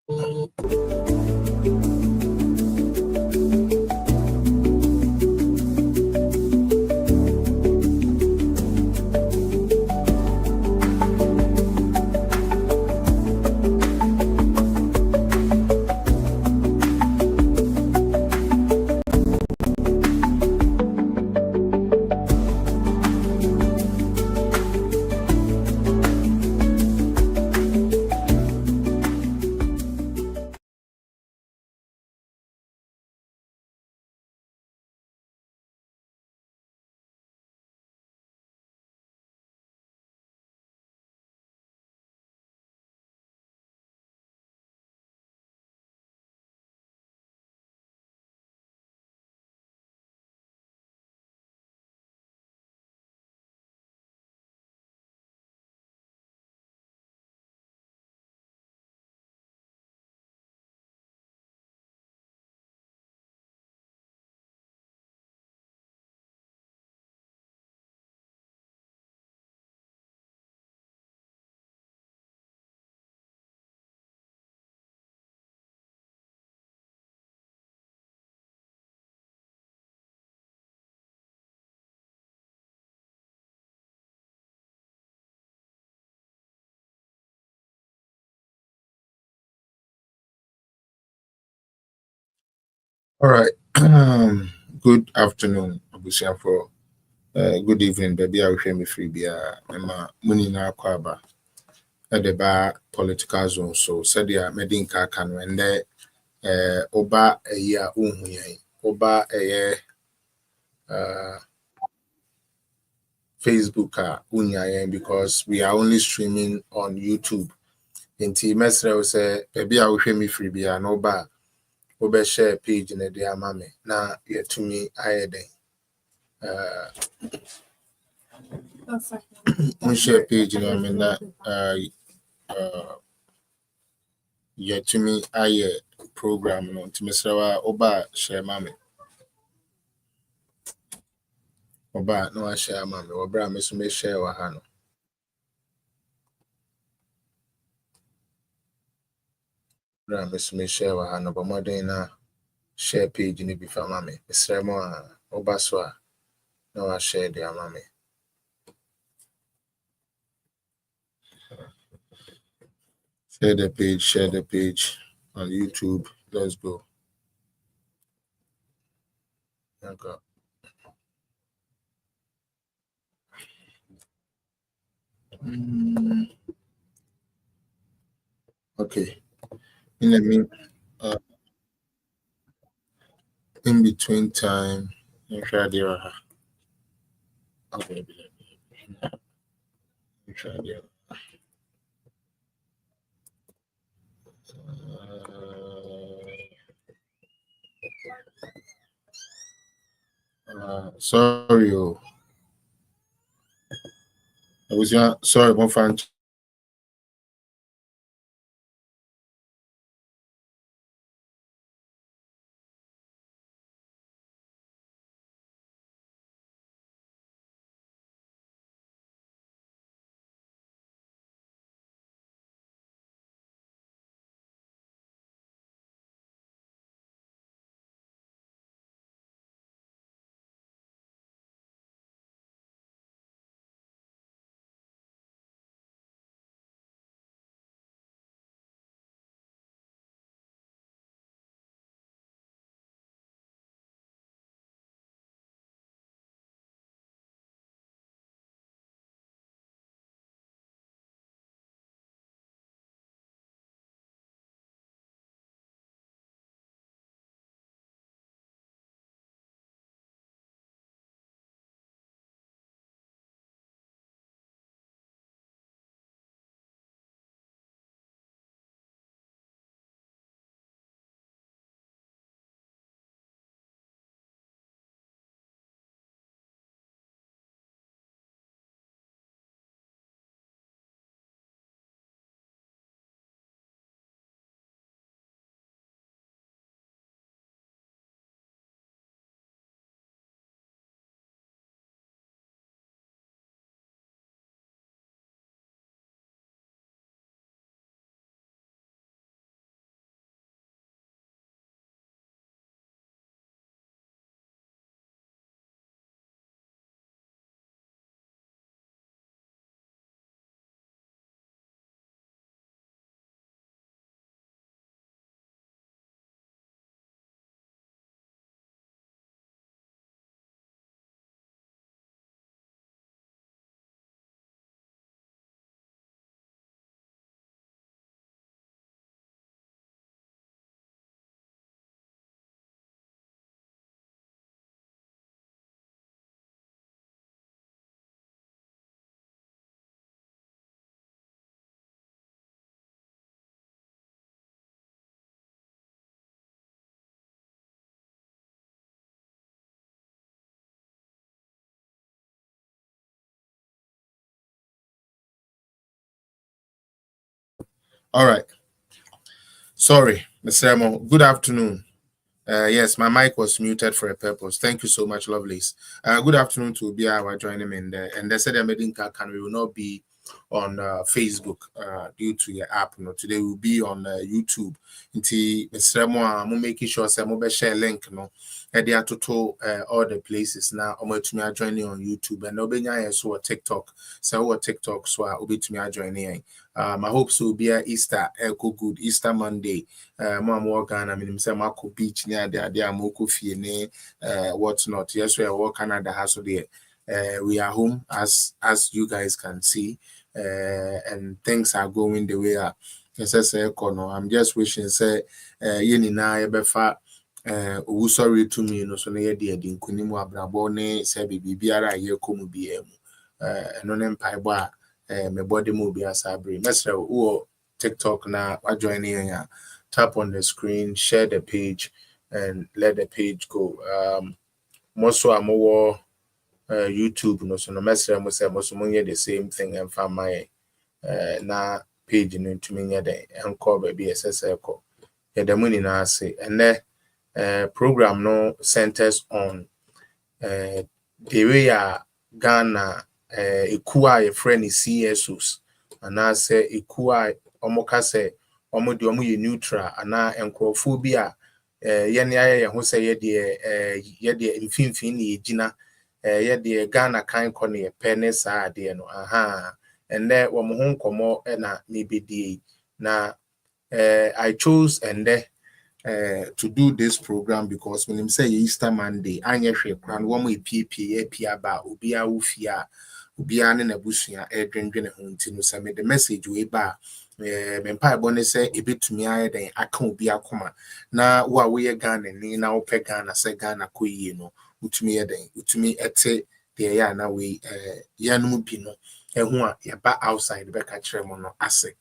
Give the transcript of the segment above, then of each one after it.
All right. Good afternoon, Abusia, for good evening, baby. I will hear me free. Emma Munina Kwaba at the bar political zone. So, said ya, Medin Kakan, when there Oba a year, Oba a year, Facebook, because we are only streaming on YouTube. In T. Mesra will say, baby, I will hear me free. Be an Oba. Oba share page in the dear mammy. Now, yet to me, I on share page, that yet to me, I program to Mr. Oba share mammy. Oba no I share mammy. Obra Miss May share Wahano. Bra Miss May share Wahano, but more than share page in the before mammy. Mr. Moa Oba Swa. No I share their mammy. Share the page on YouTube. Let's go. Okay. Okay. In the mean, in between time, try the okay. Try the sorry, I was sorry, one fan All right. Sorry, Mr. Emo. Good afternoon. Yes, my mic was muted for a purpose. Thank you so much, lovelies. Good afternoon to Bia who are joining me in there. And they said we will not be on Facebook due to your app. You know, today we'll be on YouTube. Until Mr. Mo, I'm making sure I'm share link. You know, they are to all the places now. I'm to me joining on YouTube and nobody so TikTok. So what TikTok so I'll be to me joining. I hope so. Be a Easter, Echo Good Easter Monday. More Ghana, I mean, say Marco Beach near there, Moko Fiene, what's not. Yes, we are all Canada has there. We are home as you guys can see, and things are going the way are. I'm just wishing say yeni na ebefa sorry to me no so na ye de nkunimu abrabo ne say bibiara ye komu biemu eno ne mpaibo a me body mo bi asabre mesra wo TikTok na wa join here. Tap on the screen, share the page, and let the page go. Most of more YouTube, no, so no message. I say most of the same thing, and find my na page into me the encore baby SSL call. Yeah, the money na say, and the program no centers on the way Ghana ekua a friend is CSOs, and I say ekua omoka say. Omo di omo ye neutral ana enkrofo bi a ye ne aye ho se ye de mfimfin ne yegina ye de Ghana kan ko ne pe ne saa de no aha ende wo mo ho nkomo na me bedie na I chose ende to do this program because when him say Easter Monday anye hwe kran wo mo epie ba obi a wo fia obi a ne na busua edwendwene ho ntino se me the message we ba mempa ebone say ebetumi aye den aka obi akoma na wo a wo ye Ghana ni na wo pe Ghana say Ghana koyie no utumi ye den utumi ete de ya na we yanum bi no ehu a ye ba outside be ka kire mo no ase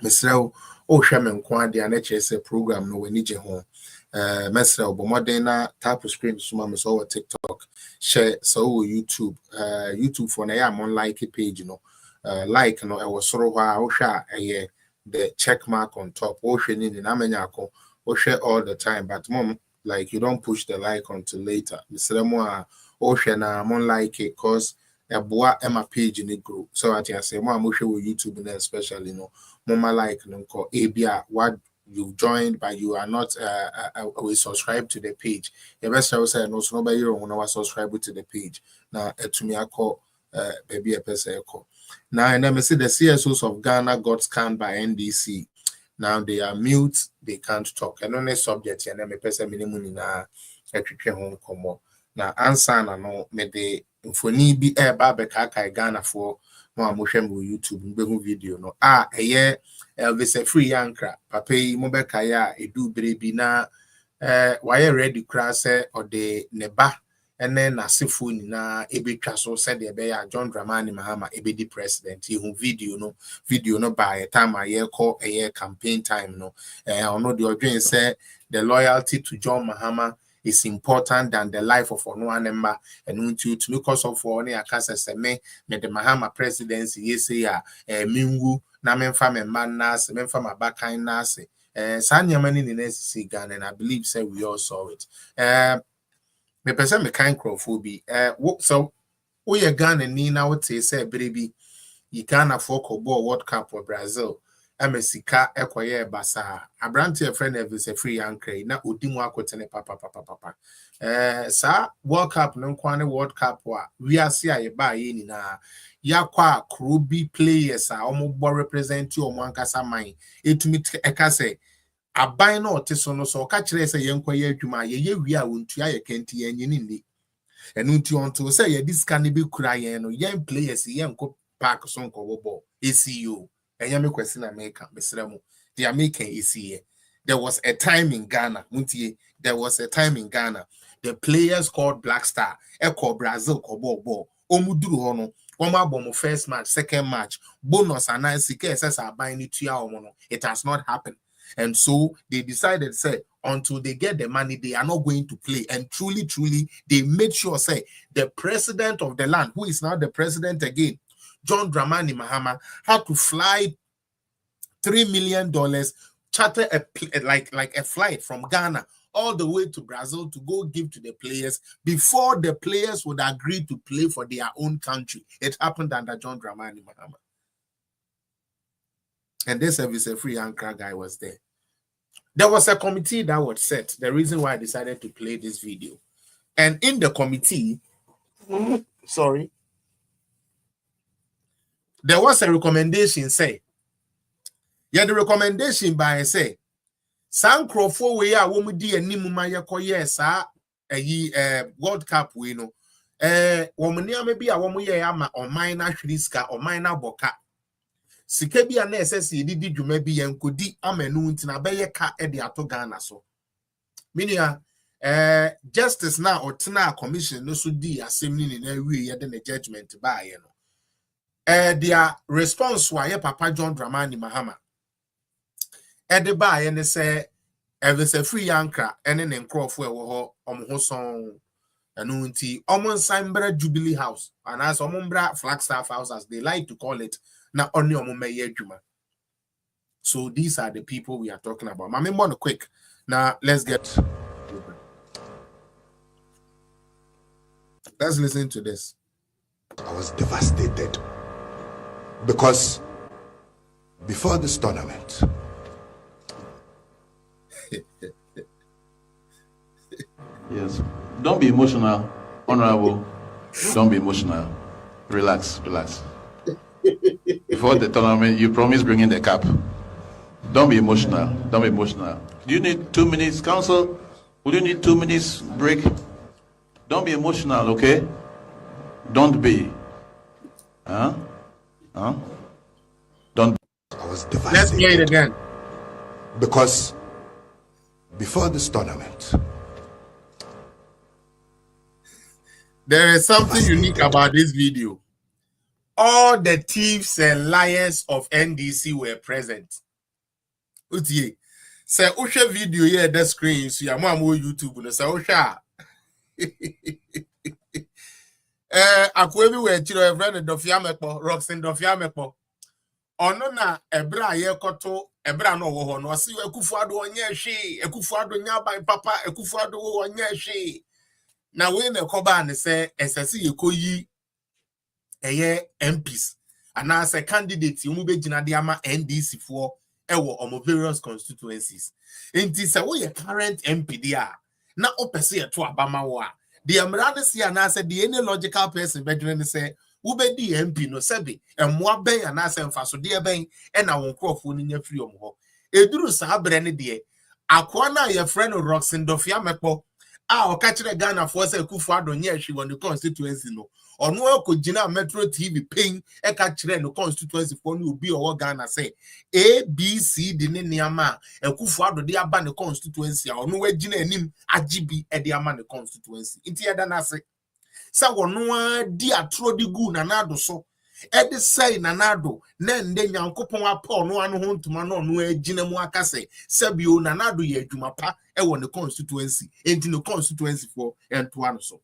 mesrew o hwe me nko ade na kire say program no wani je ho mesrew bo modern na tap screen suma me so TikTok share so YouTube for na ya mon like page no like no I was sort of the check mark on top share all the time but mom like you don't push the like until later Mr. na mon like it cause a boy Emma page in the group so I say mom with YouTube and especially mama like no abia what you've joined but you are not we subscribe to the page the best I say no so nobody you subscribe to the page now to me I call baby a person call. Now, and then I see the CSOs of Ghana got scanned by NDC. Now they are mute, they can't talk. And on a subject, and then a person minimum in a home come. Now, answer no me de infoni be a babeka Ghana for more motion YouTube video no. A year Elvis a free yankra. Papa mobekaya a do baby na why ready crass or the neba. And then asifo nyina ebetwa so said the be John Dramani Mahama ebedi president he video no by a time I call a year campaign time no ono the odwen say the loyalty to John Mahama is important than the life of one member and to because of one akasa se me the Mahama presidency yes ya mingu na memfa me man nas memfa mabakan nas sanyamani ni NDC Ghana and I believe say we all saw it me person me kind crowdphobia so we are Ghana ni na what say baby you Ghana for ball World Cup for Brazil Sika ekoye basa abrante a friend of is a free yankre na odimu akotene papa sa World Cup no kwane World Cup wa we are see aye ba ye ni na yakwa krubi players a omo represent you omo ankasa man etumi eka say aban na oteso no so ka kire se yenkoye adwuma ye wi a wontu aye kenti yenyini ni enu nti onto se ye diska ne be kura yen no yen players yen ko park so nko ball ACU enyame kwesi na America besremu the American ACU there was a time in Ghana muntie there was a time in Ghana the players called Black Star called Brazil ko ball omuduru ho no omo first match second match bonus anansi ke ss aban ni tua omo no it has not happened. And so they decided, say, until they get the money, they are not going to play. And truly, they made sure, say, the president of the land, who is now the president again, John Dramani Mahama, had to fly $3 million, charter like a flight from Ghana all the way to Brazil to go give to the players before the players would agree to play for their own country. It happened under John Dramani Mahama. And this service a free anchor guy was there. There was a committee that was set. The reason why I decided to play this video. And in the committee, sorry, there was a recommendation say, yeah, the recommendation by say, San Crawford we are when we di animuma yakoye sa World Cup we no woman maybe a woman ye ama or minor shriska or minor boka sika bia na esese didi dwuma bi yankodi amenu ntina beye ka e de ato Ghana so minia justice na otena commission no so di assembly ni na wie ye de na judgment ba ye no their response wa ye Papa John Dramani Mahama ede ba ye ne se evese free anchor ene ne nkrofo e wo ho omho son anu nti omonsanbra Jubilee House and as omonbra Flagstaff House as they like to call it na only omomeye adwuma. So these are the people we are talking about. Mami mono quick. Now let's listen to this. I was devastated because before this tournament yes, don't be emotional, honorable. Don't be emotional. Relax. Before the tournament, you promised bringing the cup. Don't be emotional. Do you need 2 minutes, council? Would you need 2 minutes break? Don't be emotional, okay? Don't be. Don't. I was devastated. Let's hear it again. Because before this tournament, there is something unique about this video. All the thieves and liars of NDC were present. Utie, say Usha video here the screen, so ya mo YouTube no say Usha. Akwebi we chiro e friend Dofiamepo, Roxin Dofiamepo. Ono na ebra ye koto ebra no wo ho no se Ekufuado onye hwe, Ekufuado nya ban papa, Ekufuado wo onye hwe. Na we na koba ne say esese yekoyi eye MPs and as a candidate you be gina de ama NDC for ewo omo various constituencies. Enti say we current MP dia na opese ye to abama wo a the amrade si na say the any logical person be dwene say wo be di MP no sebe emmoa ben ana say mfaso de ben e na won krofo ni nya free omo ho eduru sa bre ne de akwa na ye friend Roxin Dofiamepo o ka kire Ghana for say Ekufuado nya hwe won the constituency no ono akogina Metro TV pain e ka kire no constituency for no obi owo Ghana say ABC de ne niama Ekufuado de aba ne constituency a ono wagina anim agibi e de ama ne constituency nti eda na se sa wono di atro di gu na nado so e de say na nado na nde nyankopon apa no ano ho ntuma no ono agina mu aka say sabio na nado ye adwuma pa e wo ne constituency enti no constituency for ento ano so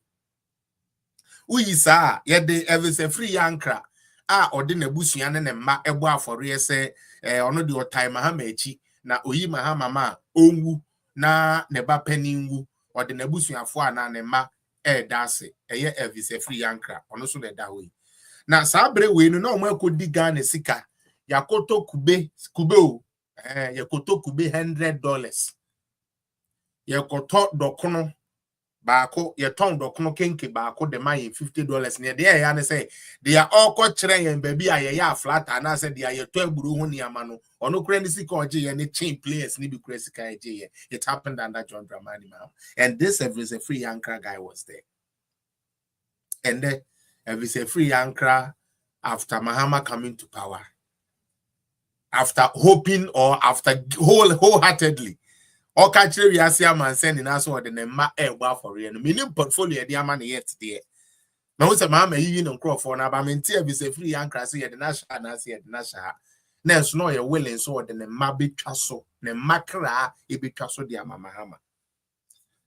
uyi saa ye de evese free yankra a ode na busua ne ne mma ebo afore ye se ono de otai Mahama echi na oyi Mahama ma onwu na ne ba paninwu ode na busuafo ana ne mma dase eye evese free yankra ono so na da hoyi na saa bre we no na omo akodi Ghana sika yakoto kube o yakoto kube $100 yakoto dokono baako ye ton dokono kenke baako de ma ye $50 ne de ya ne say they are all ko kire yen baby aye ya flat na say they are to agburu ho ne ama no ono kure ni sika oje ye ne chain players ni bi kure sika eje ye. It happened under John Dramani Mahama, and this every free anchor guy was there. And then every free anchor after Mahama coming to power, after hoping or after wholeheartedly or catcher we are seeing man sending us what the name for real meaning portfolio the man yet there. Now say Mahama you no crop for na ba menti every free anchor say the national na say the national nurse no you willing so the name be twaso ne makra e be twaso the Mahama.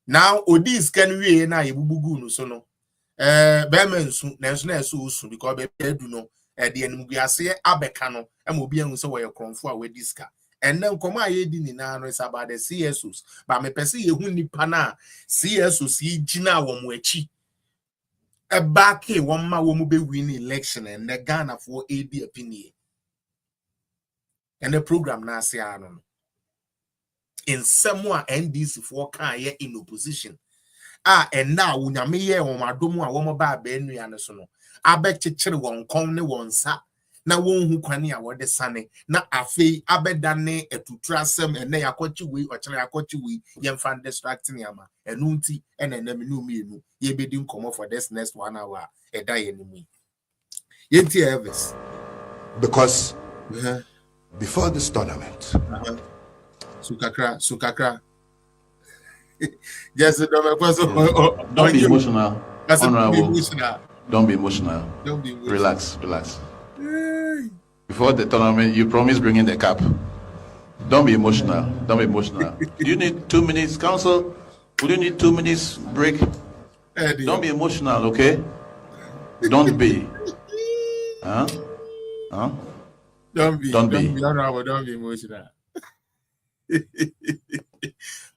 Now odis can we na yebubugu no so no bemensu na so usu because be do no the Enuguase Abekano, and will be on so where Cronfua with Disca. And then come I didn't is about the CSOs, but me pesi ye huni pana CSOs ye jina wamwechi. A back a one ma womu be win election and the Ghana for AD opinion. And the program na say anon. In somewhere NDC for can ye in opposition. And now when you me on my domo a woman ba benu and so no. I bet chichere won come ne won sa. Na won hu kwani a wode sane na afei abedane etutrasem ene yakochi we ochere yakochi we yemfa distracting yama enu nti ene na me no mienu ye bedi nkomo for this next 1 hour eda ye ni mi yenti Elvis because before this tournament sukakra just don't be emotional. Don't be emotional. Relax. Before the tournament, you promised bringing the cap. Don't be emotional. Do you need 2 minutes, counsel? Would you need 2 minutes break? Don't be emotional, okay? Don't be. Huh? Don't be emotional.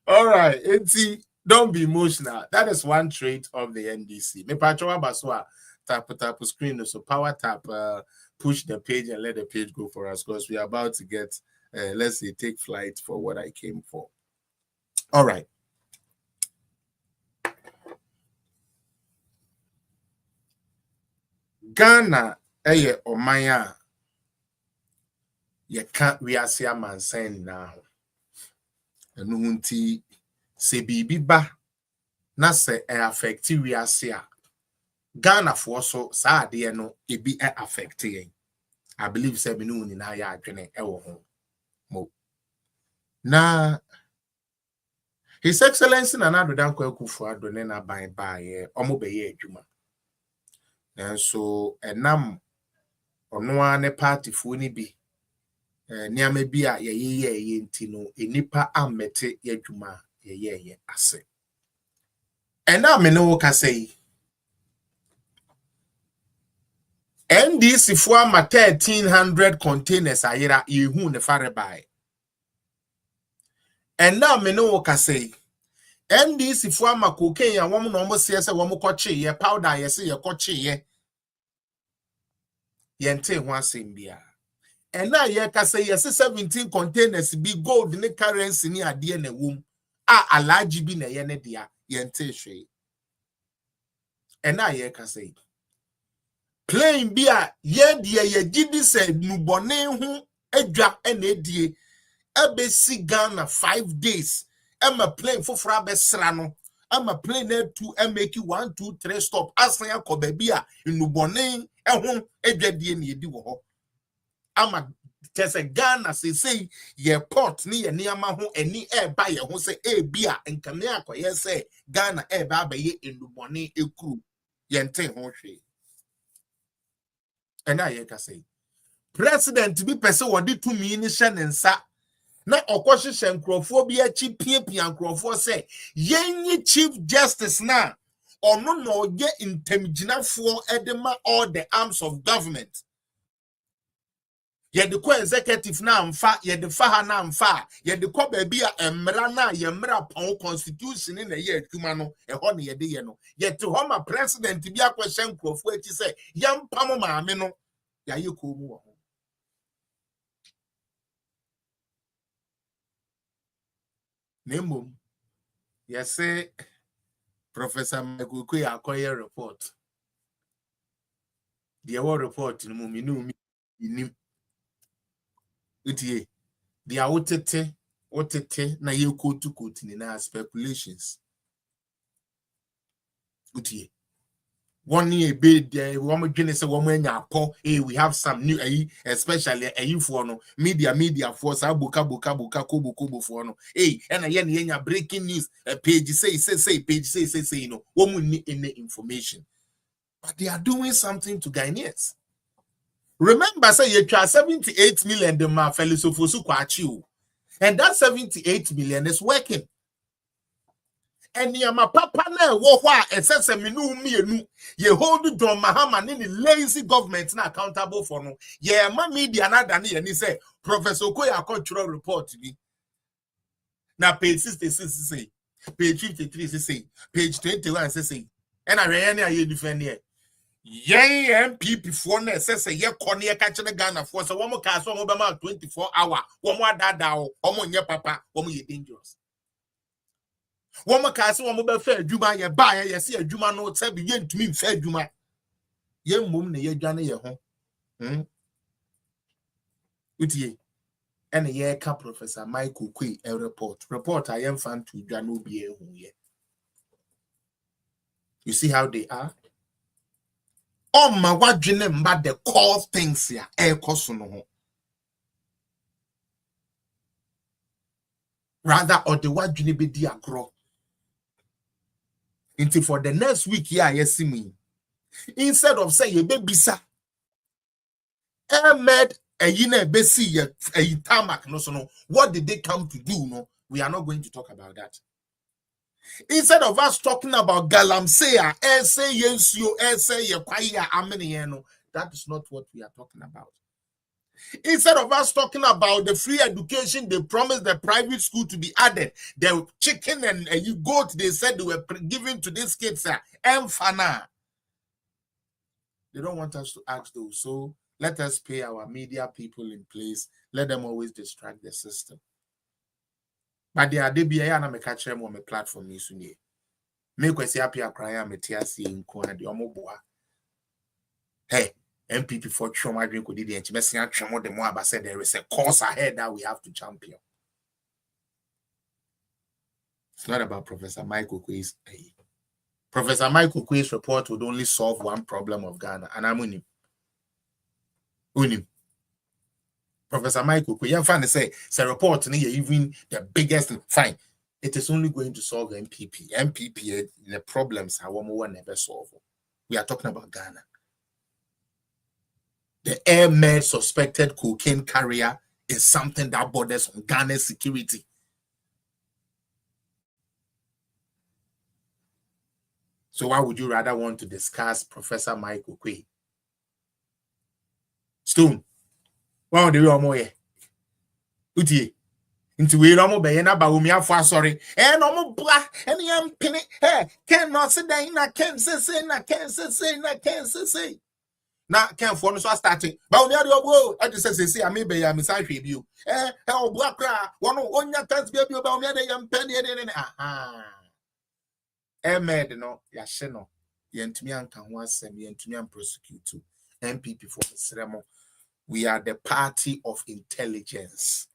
All right, don't be emotional. That is one trait of the NDC. Me patrowa baswa tap screen so power tap push the page and let the page go for us because we are about to get let's say take flight for what I came for. All right. Ghana omaya you can't we are see a man saying now. Nunti se bibi ba na se affect we are see Ghana for so sa de no e bi affect yen. I believe say me no ni na ya adwene e wo ho mo na His Excellency Nana Dankwa Akufo-Addo ne na ban ba ye omo be ye adwuma nanso enam ono a ne party fo ni bi niame bi a ye nti no enipa amete ye adwuma ye ase ena me no ka say NDC for ama 1300 containers ayira yehu ne fare bai ena me no ka say NDC for ama cocaine ya wom no mo se wom koche ye powder ye se ye koche ye yente ho asem bia ena ye ka say ye 17 containers bi gold ne currency ni ade na wom alaji bi na ye ne dia yente hwe ena ye ka say plane bia ye die ye gidi se nubone hu adwa ena die abesi Ghana 5 days Emma plane for frabe srano ama plane na 2 make 1 2 3 stop asan yakoba bia nubone ehun adwadie na edi wo ho ama tese Ghana say ye port ni ye niama ho eni eba ye ho se bia nkane akoye se Ghana eba abaye nubone ekuru ye nten ho hwe and I can say president be person what did to me in Shanensa. Na okwoshe nkrofo bi achi pia nkrofo say yenyi chief justice na ono na oye intemginafo edema all the arms of government. Ye de ko executive na amfa ye de fa ha na amfa ye de ko ba bia emra na ye mra pon constitution na ye adwuma no ho na ye de ye no ye te ho ma president bi akwose nkrofo achi say yampam maame no ya ye ko mu ho Nemo yes say Professor Meguku akoye report the award report no mu minu nim utie the otete na ye kotu ni na speculations utie one year bid one gene say one anya po we have some new especially for no media for sa buka kobo for no na ye nya breaking news page say page say no one need any information but they are doing something to Ghanaians. Remember say you try 78 million the ma felisofosu kwachi and that 78 million is working. Enyama papa na wo ho a esese me no mienu ye hold John Mahama in the lazy government na accountable for no ye ma media na da ne say Professor Okoya cultural report bi na page 66 say page 53 say page 21 say and I na ye defend here ye NPP for na say ye kone ye ka kire Ghana for so wo mo ka so wo be ma 24 hour wo mo adada wo mo nye papa wo mo ye dangerous. Woman can say one mobile fair Juma, ye buy, ye see a Juma no tell yen to me fair Juma. Ye mum ne ye jana ye home. Utie. And a year ka Professor Michael Quay a report I am fan to Jano be a ye. You see how they are? Oh my what dream but the core things here, air cosono. Rather or the what dream be dia grow. Until for the next week, yeah, you see me. Instead of say ye baby sa, made a yine besi a tarmac no so no. What did they come to do? No, we are not going to talk about that. Instead of us talking about Galamsey, say yensio, say ye kwaya amenieno, that is not what we are talking about. Instead of us talking about the free education, they promised the private school to be added. The chicken and you goat, they said they were giving to these kids, Mfana. They don't want us to ask those. So let us pay our media people in place. Let them always distract the system. But they are DBA and I catch them on my platform. Make us happy. I cry. I'm a TSC in Kona. The Omoboa. Hey. NPP for trauma drink with the intimacy and trauma the more said there is a course ahead that we have to champion. It's not about Professor Michael Quay's. Professor Michael Quay's report would only solve one problem of Ghana, and I'm winning. Professor Michael Quay, say report even the biggest fine. It is only going to solve NPP. NPP the problems I will never solve. We are talking about Ghana. The airman suspected cocaine carrier is something that borders on Ghana's security. So why would you rather want to discuss Professor Michael Quay? Stone, why would you more here? Uti, into we no more be na ba umi afo sorry. No more black, and yam penny. Hey, can not sit down. I can't say. Now, can't for no starting. But on the other I just say, I may be a message review. How black cry, one on your test baby about me, and penny. Made no, Yasheno, Yentimian can once send me and prosecute to NPP for the ceremony. We are the party of intelligence.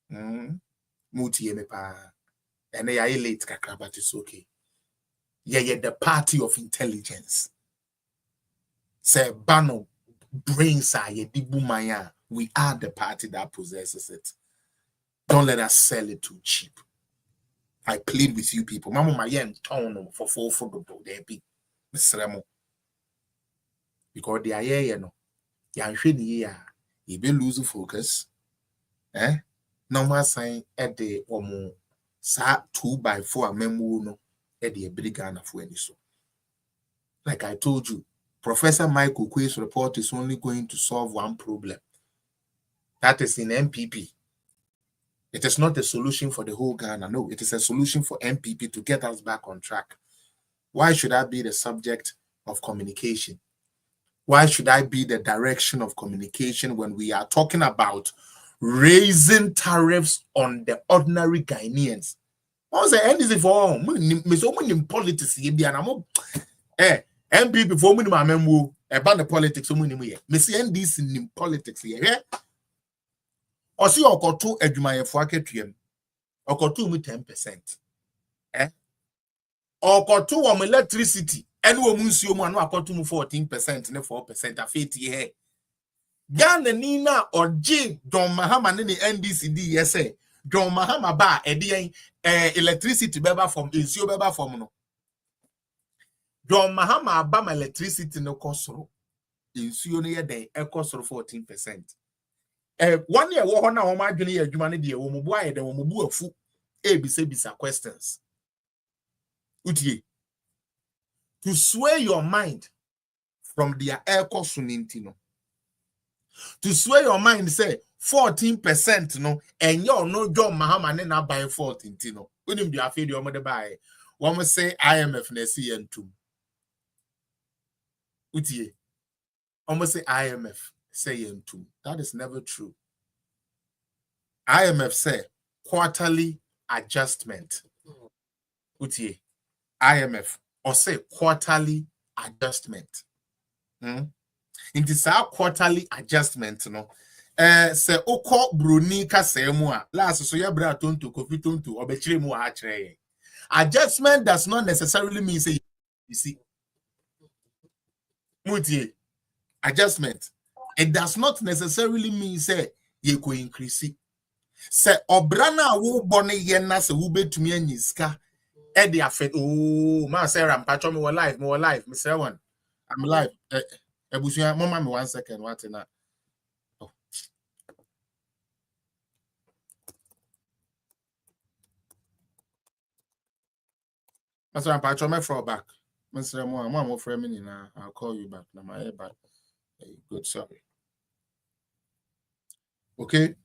Muti yemepa. And they are late, Kaka, but it's okay. Yeah, the party of intelligence. Say Bano brains are ye dibumaya. We are the party that possesses it. Don't let us sell it too cheap. I plead with you people. Mama my yen town for the there be Mr. Because they are here, you know. You be losing focus. Normal sign at the omo sa 2x4 memo no at the brigana for any so. Like I told you. Professor Michael Quay's report is only going to solve one problem. That is in NPP. It is not a solution for the whole Ghana. No, it is a solution for NPP to get us back on track. Why should I be the subject of communication? Why should I be the direction of communication when we are talking about raising tariffs on the ordinary Ghanaians? What was the NDC for? Me politics. NPP for me my memo about the politics so many me see NDC in politics here. Or see okoto adwumayefo aketuam. Okoto mu 10%. Okoto wo electricity ene wo mu nsuo mu anu akoto mu 14% ne 4% afeti he. Ghana ni na oje John Mahama ne NDC di yese. John Mahama ba ede electricity beba from nsuo beba from no. John Mahama abam electricity no kosoro. Insuo no ye den ekosoro 14%. 1 year wo ho na wo ma adwene ye adwuma ne de wo mubu aye den wo mubu afu ebisa questions. Utie. To sway your mind from their air cost no. To sway your mind, say 14% no, and you're no John Mahama na buy 14 no. When him be afraid your mother buy. One must say IMF na CN2. Utie. Almost say IMF say N2. That is never true. IMF say quarterly adjustment. Utie. IMF or say quarterly adjustment. It is our quarterly adjustment, no. Say oko bruni ka say mu a last so ya bra tonto kofi tonto obechire mu a chire. Adjustment does not necessarily mean say you see. Mutie. Adjustment. It does not necessarily mean say you go increase it. Say obrana wo bone yen na se wo betumi anyiska e de afet oh ma say rampacho me live me say one I'm live ebusuya mama me 1 second what na oh Master rampacho me for back me say mo frame me na I'll call you back na my back. Good, sorry. Okay.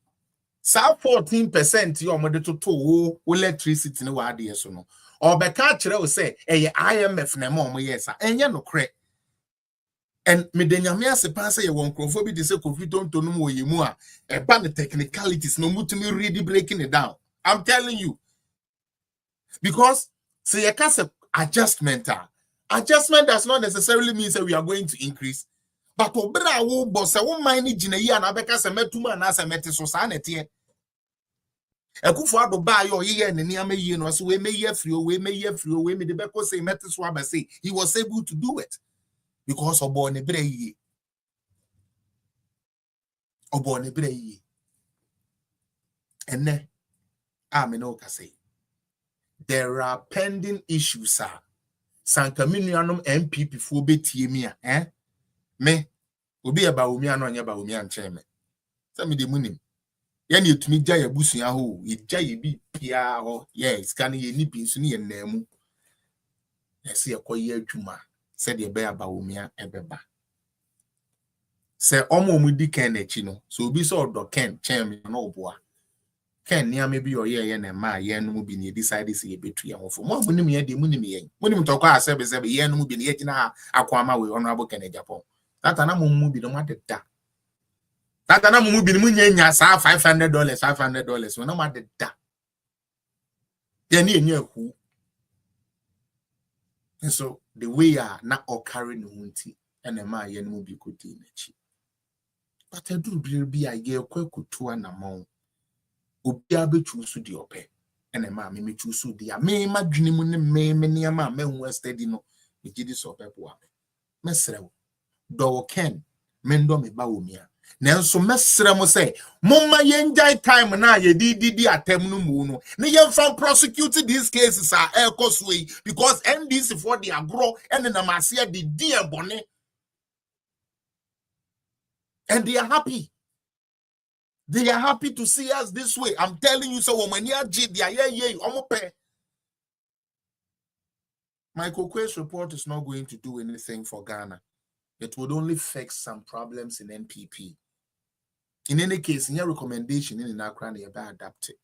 So 14% your mother to electricity no wade so no. Or be ka kire o say IMF na mo yes enye no kre. And me de nyame ase pa say ye won krofo bi de say covid tonto no mo yemu a e ba the technicalities no mutumi really breaking it down. I'm telling you. Because say ye ka say adjustment does not necessarily mean say we are going to increase. But obra wo boss wo man ni gina yi na beka se metuma na se mete so sa na tie ekufo ado ba yo ye ne niam yi no so we meyi afri we me de beko say mete so abase he was able to do it because obo ne bre yi ene ameno ka say there are pending issues sir sankaminanom NPP fo betie mi a me obi eba omi ano anya ba omi anche me se me de munim ye na etumi gya ya busua ho ye gya ye bi pia ho yes kan ye ni bi nso ne ye namu ese ye koye adwuma se de be aba omi a ebeba se omo di ken echi no so obi so odo ken chen na oboa ken ni ame bi oye na ma ye no bi ne decide se ye betu ye ho fo mo munim ye de munim ye munim to kwa asebe se be ye no bi ne ye gina akwa ma we honorable Ken Japan. That na mumu bi no madeda. That na mumu bi no nya sa $500 we no madeda. Ye na enye hu. And so the way na okare no hunti ene ma ye no bi kodi nachi. But I do be a ye kwekutu anamon. Obi abechu su di ope. Ene ma me mechu su di a me madwene mu ne me niama me hu steady no. Me gidi so pepo a. Mesrew do ken mendo me ba omia nanso mesre mo say momma yenjai time na ye di atem no mu no ne ye from prosecute these cases are ekoswe because NDC for the agro and na masia di bone and they are happy to see us this way. I'm telling you, so when you are Michael Quay's report is not going to do anything for Ghana. It would only fix some problems in NPP. In any case, in your recommendation in Accra, they are adapted,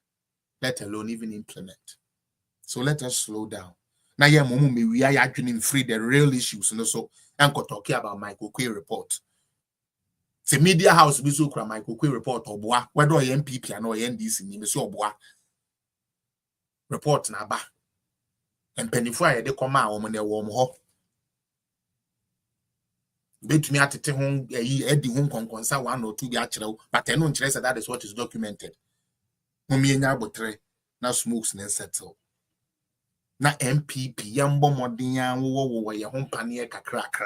let alone even implement. So let us slow down. Now, yeah, we are actually free the real issues, and also I'm talking about Michael Quay report. The media house be so Michael Quay report or bois, whether NPP or NDC, you so bois report na ba. And penify they come out when they warm hop. Bet me at the home, Eddie home consa 1 or 2 actual, but I know that is what is documented. Mummy Nabotre, now smokes and settle. Na MPP, Yambo Modian, wo your home panier crack.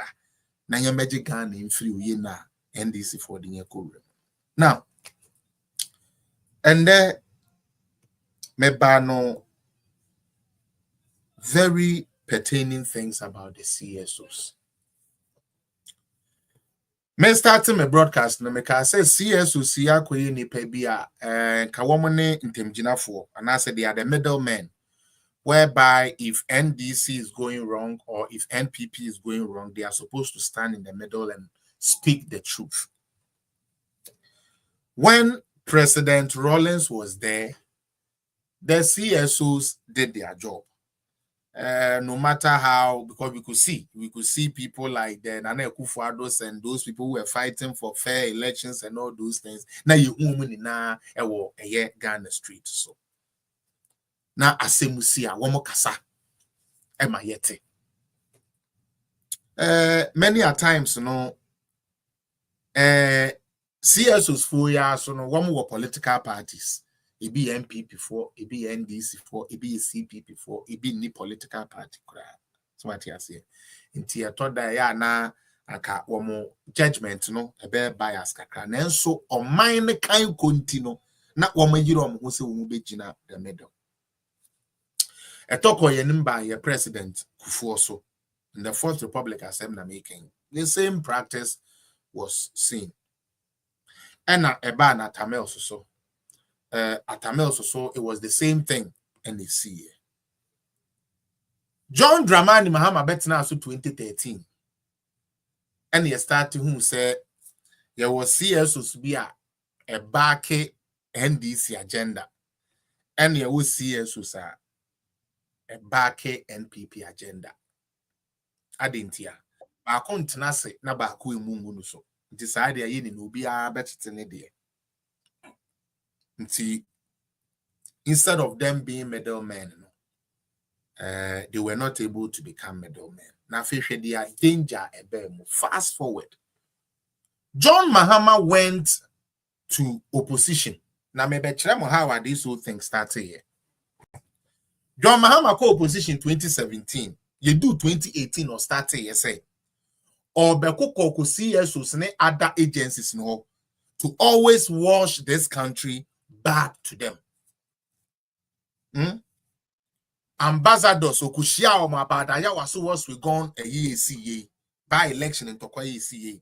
Na your magic gun in free na NDC for the Yakura. Now, and there me bano very pertaining things about the CSOs. Me starting my broadcast no me ka say CSOs ya koye ni pa bia ka womone ntemginafo and I said they are the middlemen whereby if NDC is going wrong or if NPP is going wrong, they are supposed to stand in the middle and speak the truth. When President Rawlings was there, the CSOs did their job. No matter how, because we could see people like the Nana Akufo-Addos and those people who were fighting for fair elections and all those things. Now you woman in a Ghana street. So now asemusia womo kasa ema yete. Many a times, CSOs for ya so no womo political parties. It be NPP for, it be NDC for, it be CPP for, it be any political party. So what you say? In tia toda ya na aka womo judgment a bear bias kakra. And so on mine kind continue na woman yirom who say be jina the middle. A talk or your president Kufuoso in the Fourth Republic Assembly making the same practice was seen. And a ban at Tamil so. At Tamil so it was the same thing in the CA. John Dramani Mahama Betina so 2013. And he started who said there was CSOs be a back NDC agenda. And there was CSOs a back NPP agenda. I didn't hear. I can't say na baku mungu so. Decided I didn't know be a better than idea. See, instead of them being middlemen, they were not able to become middlemen. Now, they are danger. Fast forward. John Mahama went to opposition. Now, maybe how are these whole things started here? John Mahama co opposition 2017. You do 2018 or started here, say. Or Beko Koko CSOs and other agencies no to always wash this country back to them. Ambassadors okushia o mabada ya waso was we gone a year by election in Tokwa ECA.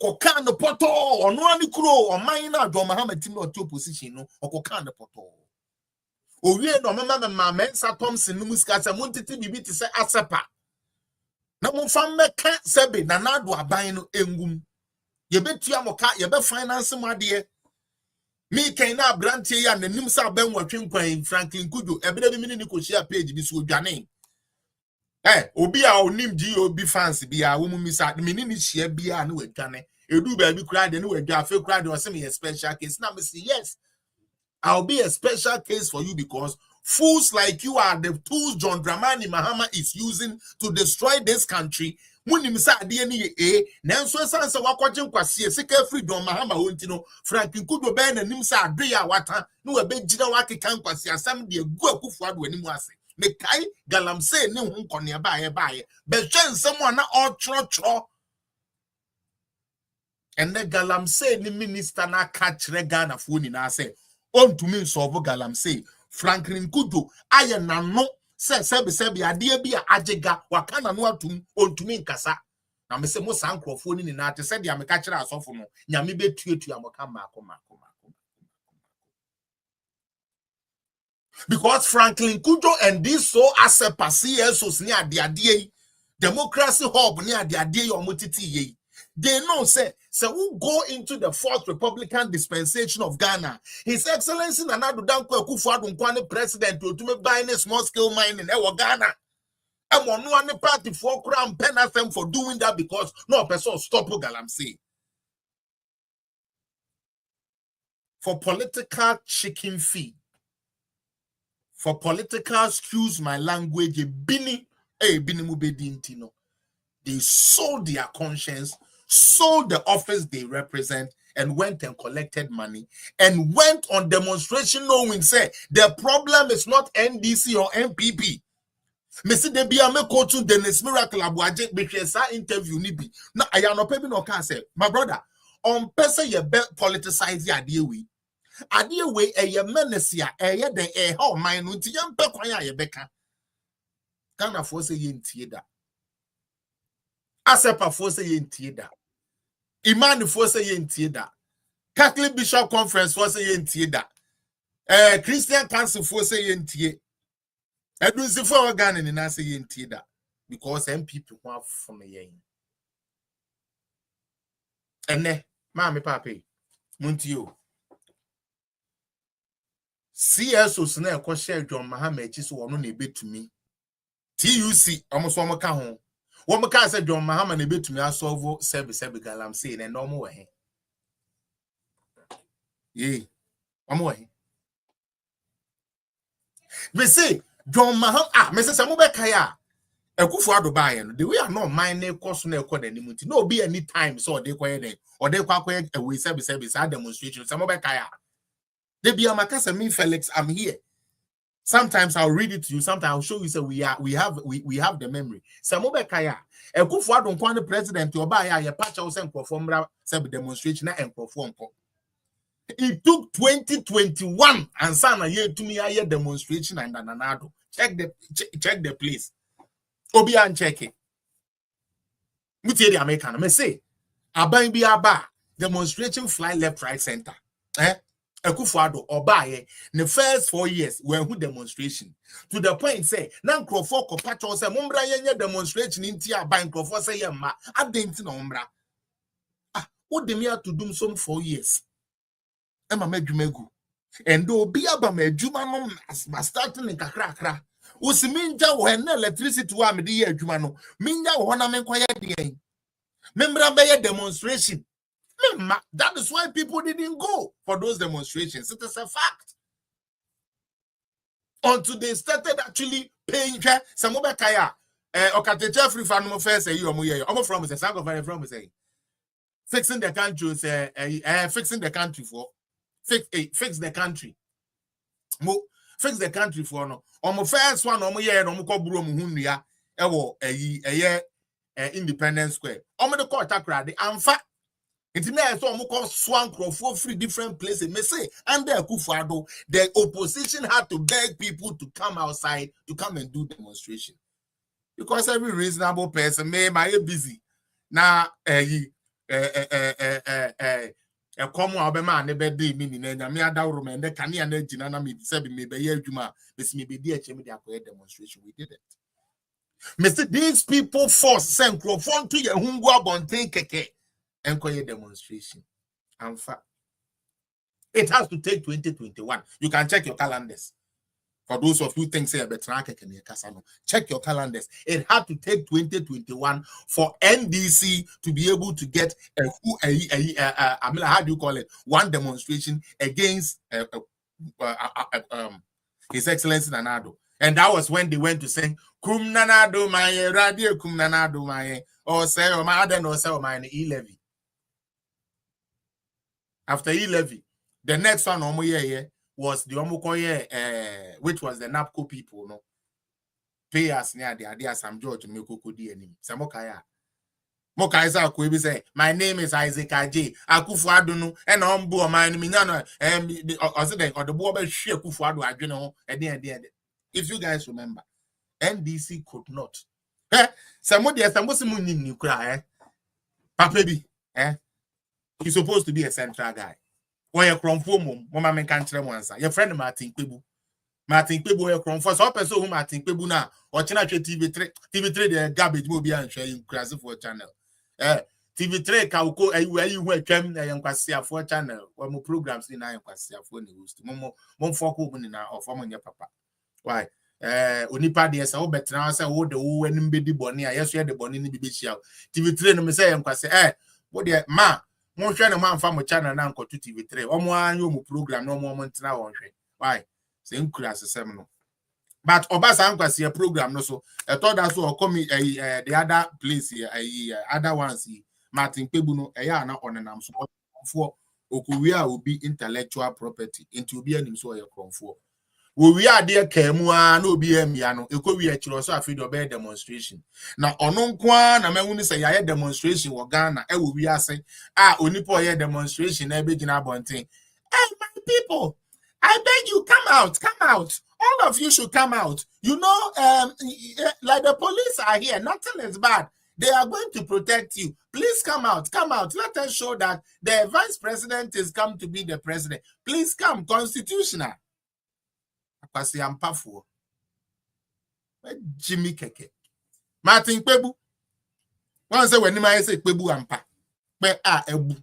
Kokan the poto or no ani kro or minor John Mahama team or two position no or kokan the poto. O we no mama mensa Thompson no muskasa montiti bibi ti se asepa. Na mo fam meka sebe na nado aban no engum. Ye betua moka ye be finance mo ade. Me can now brand here and the Nimsa Ben watching Queen Franklin Kudu, a bit of a minute share page be so Janine. Eh, Obi our name G.O.B. fancy be a woman miss at the minute share be a new Ghana. You do baby cried and new Jaffe cried or send me a special case. Now, say yes, I'll be a special case for you because fools like you are the tools John Dramani Mahama is using to destroy this country. Munimisa DNA nanso sansa wakwaje nkwase sika freedom Mahama wontino Franklin Kudo ben na nimsa adria wata no we begina wakeka nkwase asam de egu Akufo-Addo animu ase mekai Galamsey ne hu nkone baaye be hwe nsem na otrotro enne Galamsey ni minister na ka kire Ghana fo ni na ase ontumi nsolve Galamsey Franklin Kudo aye nano sebi ade bi a agega wakana no atum ontumi nkasa na me se mo sankrofo ni na ate se dia me ka kire asofo no nyame betuetu amoka mako because Franklin Kudo and this so asepa CSOs ni ade democracy hub ni ade omotiti ye they know say we go into the Fourth Republican dispensation of Ghana. His Excellency Nana Danko Akufo-Addo nkwane president to me buy small scale mining in Ghana. And one party for crown pen them for doing that because no person stop Galamsey. For political chicken feed. For political, excuse my language, bini mubedintino. They sold their conscience, sold the office they represent, and went and collected money and went on demonstration knowing say the problem is not NDC or NPP. Mr. Debia me go to Dennis Miracle Abuaje because interview ni bi. Na ayano pebi no can say, my brother, on person ye be politicize ya idea we ye menace ya de how mine unti yam pe kwan ya ye beka. Ghana for say ye ntie da. Asepa for say ye ntie da. Imani for say ye ntie da. Catholic Bishop Conference for say ye ntie da. Christian Council for say ye ntie. I do see for Ghana in Nasa in Tida because MPP want from a yen. And ne, Mammy Papi, Muntio. CSOs na ekwo share John Mahama echi so wono na ebetumi TUC almost one ka ho wo ka say John Mahama na ebetumi asolve service Galamsey na no mo we he ye omo we me say John Mahama me say some be kai a ekufu ado bae no the way are no mind na course na ekwo na nimuti no be any time so dey kwaye den or dey kwaye away service a demonstration some be kai a they be amakasa me Felix, I'm here. Sometimes I'll read it to you. Sometimes I'll show you. Say we have the memory. Samobe Kaya, a kufu don't want the president to buy a patch house and perform demonstration and perform. It took 2021 and some a year to me a year demonstration and another. Check the place. Obi and check it. Mutie the American. Me say, aban bi aba demonstration fly left, right, center. Ekufuado obaye the first 4 years when who demonstration to the point say na nkrofo ko patcho say mumbra yenye demonstration inti aba nkrofo say yemma adenti na umbra wo dem ya to dum some 4 years ema madwumegu and obi aba madwuma no ma starting in kakrakra usiminja wo na electricity wa me de ye adwuma no minja wo na me nkoye de membra be ye demonstration. That is why people didn't go for those demonstrations. It is a fact. Until they started actually paying some of kaya. Okay, Jeffrey Fanum first say you are from the Sango from say fixing the country fixing the country for fix the country. Fix the country for no. First one no ko buro mu hunua Independence Square. The court akrade amfa. It's me so moko swan for free different places. Me say under Akufo-Addo, the opposition had to beg people to come outside to come and do demonstration. Because every reasonable person may busy. Now come obema ne be dey me na me adawro me de kane na gina na me say me be ye adwuma me be dey ache me dey akoye demonstration. We did it. Me say these people force send microphone to ye hungu abonten keke. Encourage demonstration. In fact, it has to take 2021. You can check your calendars. For those of you think say check your calendars. It had to take 2021 for NDC to be able to get how do you call it? One demonstration against His Excellency Nanado. And that was when they went to sing Kum Nanado Maye Radio Kum Nanado Maye or say or my other no say or my E-levy. After E-levy, the next one was the Omukoye, which was the NAPCO people, no. Pay us near the idea Sam George Mekoko DNM. Samokaya. Mokaisa Kwebi say, my name is Isaac Aj. Akufo-Addo and Ombu mine Minyano or the Boba Shia Akufo-Addo Adwino at the end. If you guys remember, NDC could not. Somebody new cry, Papebi, He's supposed to be a central guy. When you're from Fomum, Mama men can't tell one side. Your friend Martin Pebu. Martin Pebu, you're from first person who Martin Pebu now, or Channel TV3, the garbage movie and showing crazy for channel. TV3, Kauko, you were came and Quasia for channel, or more programs in I am Quasia for news. One for woman in our former your papa. Why? Onipa de esa obet na say wo de wo anim bedi boni a yeso de boni ni bibi chia TV3 no me say em kwase wo de ma mo hwe no ma mfa mo channel na nkoto TV3 omo anyo mo program no mo ntina won hwe why say nkura asesem no but obasa nkwase program no so e thought that so come the other place other ones Martin Pebu no ya na onenam so for okuwi a obi intellectual property into obi anim so ye kronfo we are there Kemua no BMiano, Ekowi Chiroso Afido Bear demonstration. Now, on Kwan, a man say I demonstration or Ghana, we are saying, Unipo demonstration, a big bonting. Hey, my people, I beg you, come out. All of you should come out. You know, like the police are here, nothing is bad. They are going to protect you. Please come out. Let us show that the vice president is come to be the president. Please come, constitutional. Kwasi ampafo Jimmy Keke. Martin Pebu. One say when I say Pebu ampa. Ebu.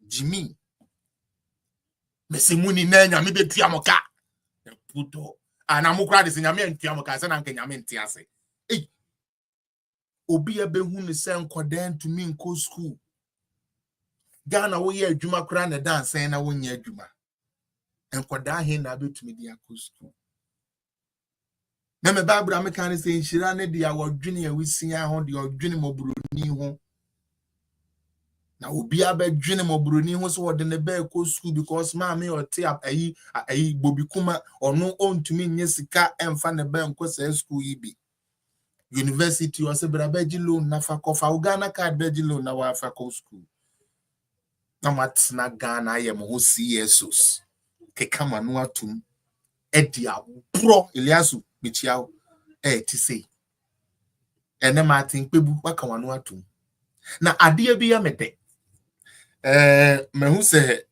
Jimmy. Mesimuni nenya mi beti amoka. Puto. Anamukra de sinyame ntiamoka se na nkanyame ntiase. Obi ebe hu ne se nkodan to me nko school. Ghana wo ye adwuma kra na dance na wo nya adwuma. Nkodan he na betumi di akọ school. Na me babra me kan say nshira ne dia wodwene ya wisia ho de odwene mobroni ho. Na obi abedwene mobroni ho so wode ne ba ekọ school because ma me ote ayi bobikuma ono ontumi nye sika emfa ne ba enko sa school yi bi. University o se bra beji loan na fa kofa Ghana card beji loan na wa fa ko school. Na matna Ghana yem ho CSOs kekama no atum edia pro Eliasu bichiao ti say ene Martin Pebu waka wano atum na ade bi ya mede mehu se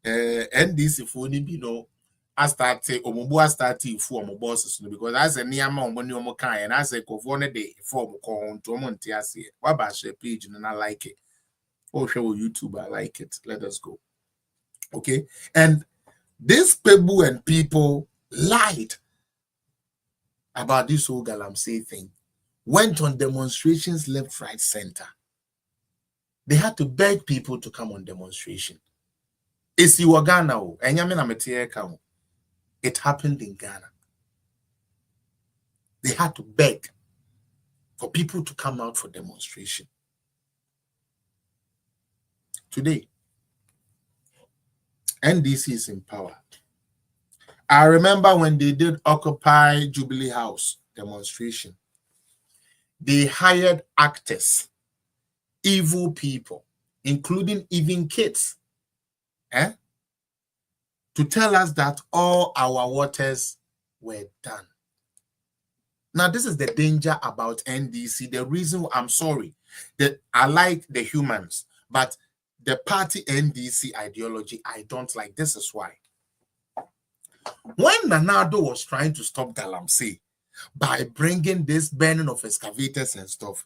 NDC fo ni bi no astarte omugbo astarte ifu omo bosses no because as niama omoni omo kan and as ekofo ne de form ko onto omo nti ase wa ba share page no na like it or share on YouTube. I like it. Let us go. Okay, and this Pebu and people lied about this whole Galamsey thing, went on demonstrations left, right, center. They had to beg people to come on demonstration. It happened in Ghana. They had to beg for people to come out for demonstration. Today, NDC is in power. I remember when they did Occupy Jubilee House demonstration, they hired actors, evil people, including even kids, to tell us that all our waters were done. Now, this is the danger about NDC. The reason I'm sorry that I like the humans, but the party NDC ideology, I don't like. This is why. When Nanado was trying to stop Galamsey by bringing this burning of excavators and stuff,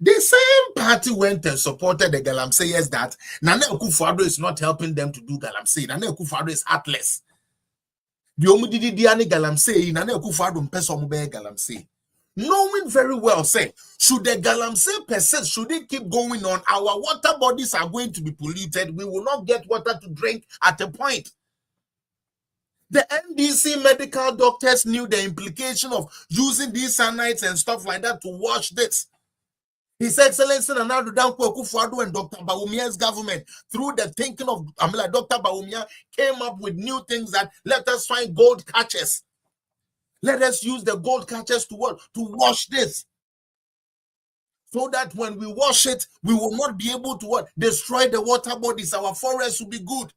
the same party went and supported the Galamseyers that Nana Akufo-Addo is not helping them to do Galamsey. Nana Akufo-Addo is heartless. The omudidi diani Galamsey, Nana Akufo-Addo mpesa omube Galamsey. Knowing very well, say, should the Galamsey persist, should it keep going on, our water bodies are going to be polluted. We will not get water to drink at a point. The NDC medical doctors knew the implication of using these cyanides and stuff like that to wash this. His Excellency Nana Akufo-Addo and Dr. Bawumia's government, through the thinking of Dr. Bawumia, came up with new things that let us find gold catchers. Let us use the gold catchers to what? To wash this. So that when we wash it, we will not be able to what? Destroy the water bodies. Our forests will be good.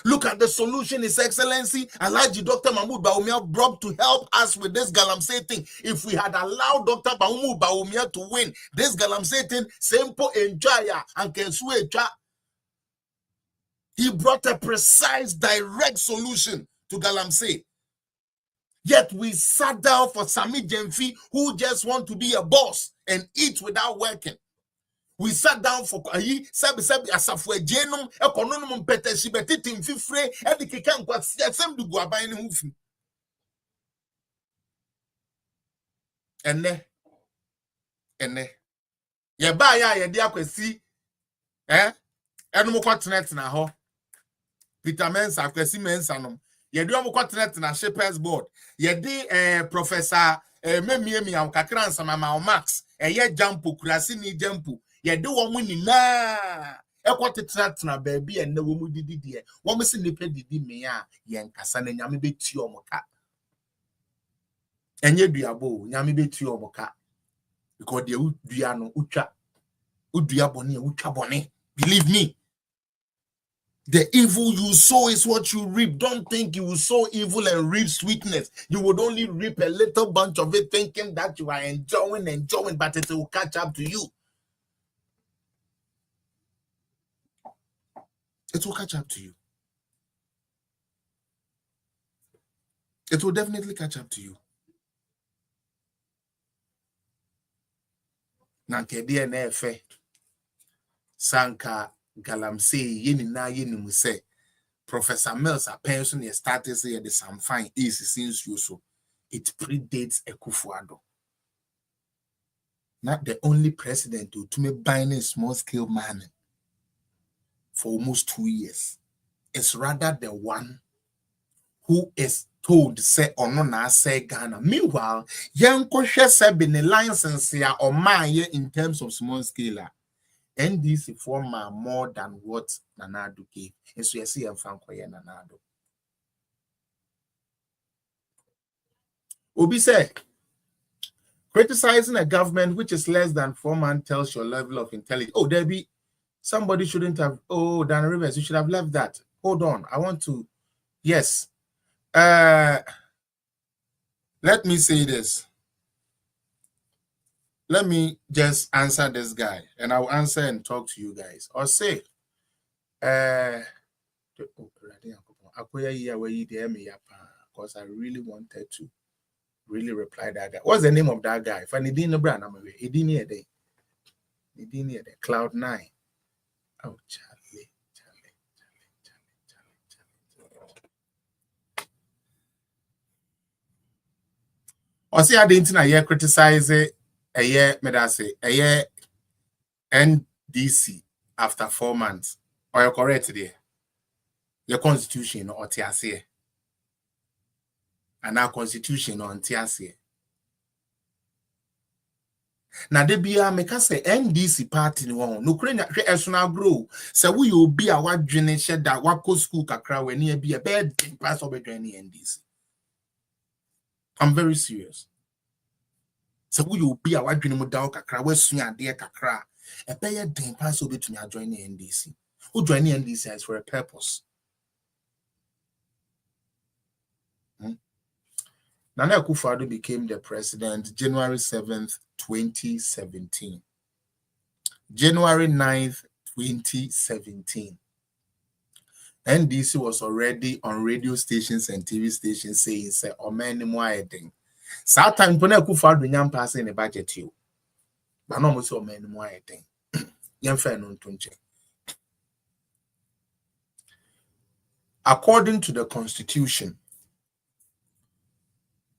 Look at the solution His Excellency Alhaji Dr. Mahmoud Bawumia brought to help us with this Galamsey thing. If we had allowed Dr. Mahmoud Bawumia to win this Galamsey thing, simple enjoya and Kensuecha, he brought a precise, direct solution to Galamsey. Yet we sat down for Sami Jemfi, who just want to be a boss and eat without working. We sat down for sabi asafo ejenum ekononom peteshi betitim fifre e de keka nkwasi asem du guaban ne hufi. Enne ye ba ya ye de akwasi enum kwatnet na ho vitamins akwasi mensanom ye de kwatnet na shapers board ye de professor memiemi am kakra nsama ma max ye jampo kurasi ni jampo ye de wo muni na ekotetra baabi enne wo mu didi de wo me se nipa didi me a ye nkasa na nyame beti omoka enye duabo nyame beti omoka because de udua no udua bone utwa bone. Believe me, the evil you sow is what you reap. Don't think you will sow evil and reap sweetness. You would only reap a little bunch of it, thinking that you are enjoying, but it will catch up to you. It will catch up to you. It will definitely catch up to you. Nankede na efe Sanka Galamsey yeni na yeni muse Professor Mills a pension ye started say the some fine is since you so it predates Ekufuado. Not the only president to me buying a small scale mining for almost 2 years. It's rather the one who is told say or no na say Ghana. Meanwhile, young koshe say be the license here or my in terms of small scale. NDC former more than what Nanado gave. And so you see I'm Francoya Nanado. Obi say criticizing a government which is less than 4 months tells your level of intelligence. Oh, there be somebody shouldn't have. Oh, Dan Rivers, you should have left that. Hold on. I want to. Yes. Let me say this. Let me just answer this guy, and I'll answer and talk to you guys. Or say, because I really wanted to really reply that guy. What's the name of that guy? If I need no brand, I'm away. He didn't hear the Cloud9. Oh, Charlie. Or see, I didn't criticize it. A year, NDC after 4 months. Or you're correct there. Your constitution or TSA. And our constitution on TSA. Now, they be a make us say NDC party no Ukraine personal grow. So we will be a what generation that what school kakra when you be a bad pass over joining NDC. I'm very serious. So we will be a what dream down kakra where soon dear kakra a bear den pass over to me joining NDC. Who joining NDC is for a purpose. Nana Akufo-Addo became the president January 7th, 2017. January 9th, 2017. NDC was already on radio stations and TV stations saying, say, oh, many more thing. Sometimes when Akufo-Addo nyam pass in the budget you. But no more so many more thing. According to the constitution,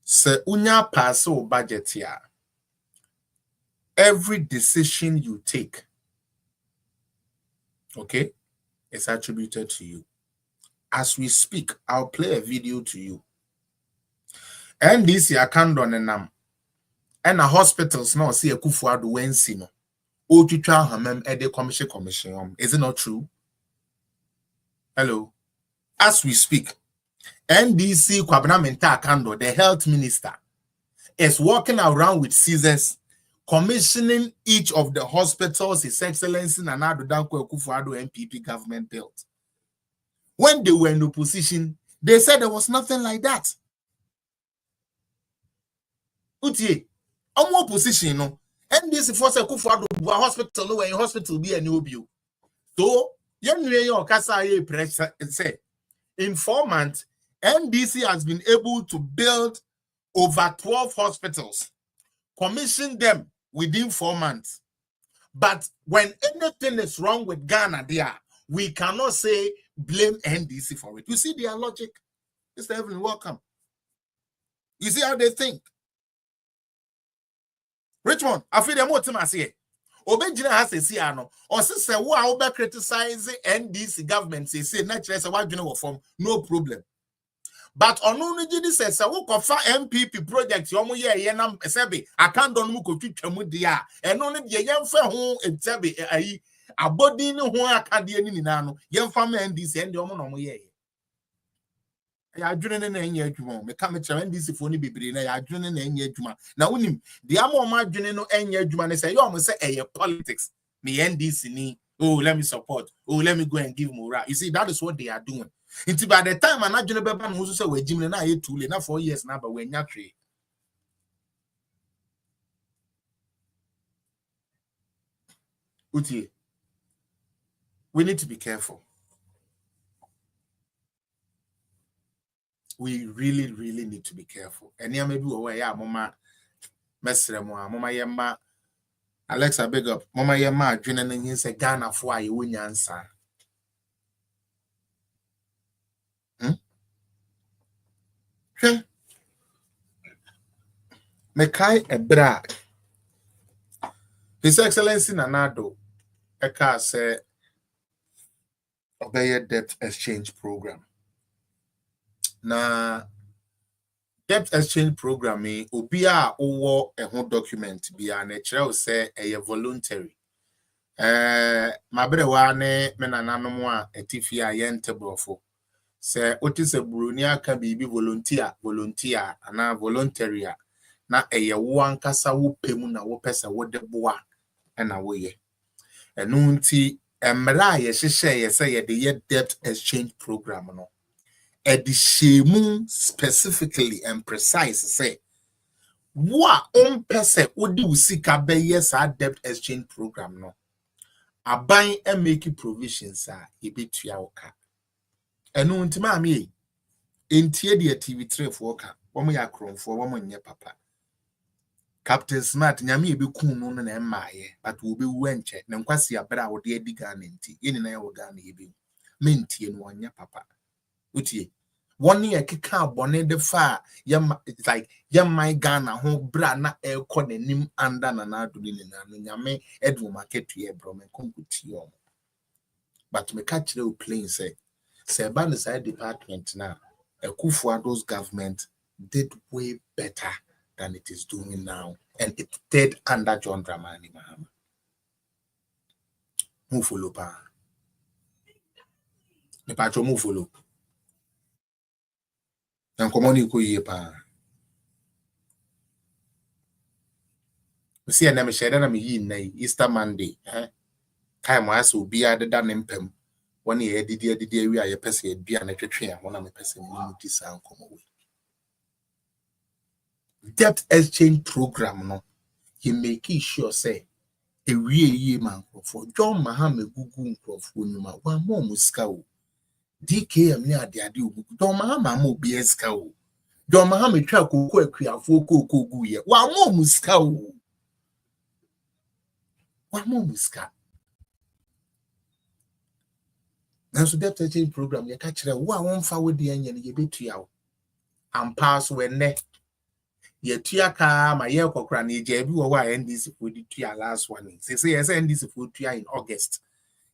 se unya pass o budget here. Every decision you take, okay, is attributed to you. As we speak, I'll play a video to you. NDC account on enam. And the hospitals now see Akufo-Addo wensi no. O tutua hamem ede commission. Is it not true? Hello. As we speak, NDC Kwabena Menta Akando, the health minister, is walking around with scissors, commissioning each of the hospitals His Excellency Nana Addo Akufo-Addo NPP government built. When they were in opposition, they said there was nothing like that. Utie, on opposition, no, NDC force Akufo-Addo hospital, no, in hospital be a new view. So, your Kasa pressure say, in 4 months, NDC has been able to build over 12 hospitals, commission them within 4 months. But when anything is wrong with Ghana there, we cannot say blame NDC for it. You see their logic? Mr. Evelyn, welcome. You see how they think? Richmond, I feel the more time I say. Obejina has a CNO, or sister who are over criticizing NDC government, say, naturally, so what you know from no problem. But on only says, I will confirm MPP project, Yomu Yenam Sebi, I can't don't move to Chamudia, and only the young fair home and Sebi, a body no one I can't do any nano, young family NDC and Yomo ye. I didn't any juma, me come to NDC for any baby, I didn't any juma. Now, when the amo margin no any juma, they say, you almost say, politics, me NDC ni, oh, let me support, oh, let me go and give more. You see, that is what they are doing. Until by the time I'm not going to be able to say we're Jimmy and I 2 now 4 years now, but we're not tree. Uti, we need to be careful. we really need to be careful. And yeah, maybe we are mama mesremo, mama yema Alexa big up, mama yema dwene na yin se Ghana fo aye wonyansa. Mekai ebra His Excellency Nanado Eka say obey debt exchange program. Na debt exchange program obi a owo ehun document bia na kire say e voluntary. Mabrewa ne menananom a etifi a yentebrofo. Se otise buroni aka bibi volunteer ana voluntary na eye wo ankasa wo pemu na wo pese wo de boa na wo ye. Enu nti emra ye hihye ye say ye de debt exchange program no. Edishemu specifically and precise say wa pese odi usika be yes debt exchange program no aban e make provisions a ebetua oka enu ntima ami entie de TV3 for oka wo ya kronfo wo nye papa Captain Smart nyame ebekun no na emaaye but wo be wu enche na nkwasi abra wo de adiga na nti yeni na ye wo ga na ebe mentie no nya papa utie one year kika abone de fa it's like my Ghana ho bra na ekọ nanim anda na na adu ni na no nyame edu market ye bro me konkuti o but me catch the plain say ban the side department now Akufo-Addo's government did way better than it is doing now, and it did under John Dramani Mahama. Move follow pa. Me patro move follow. Nan komoni ko ye pa. We see na me share na me yi na Easter Monday, kai mo aso obi adeda ne mpem. One ye didi awi a ye pese ye bia na twetwe a wona me pese me di san komo we. Debt exchange program no, he make sure say a ye man for John Mahama gugu nkrofo nyuma wa mo muska o. DKM ni ade ade ogu. John Mahama mo bi eska o. John Mahama twa kokko akuafo kokko gu ye. Wa mo muska o. Wa mo muska. Na so debt exchange program ye ka kire wo a wonfa wo de anya ne ye betua o. Ampa so ene ye tua ka ma ye kokra na eje bi wo wa NDC for the tua last one. Say NDC for tua in August.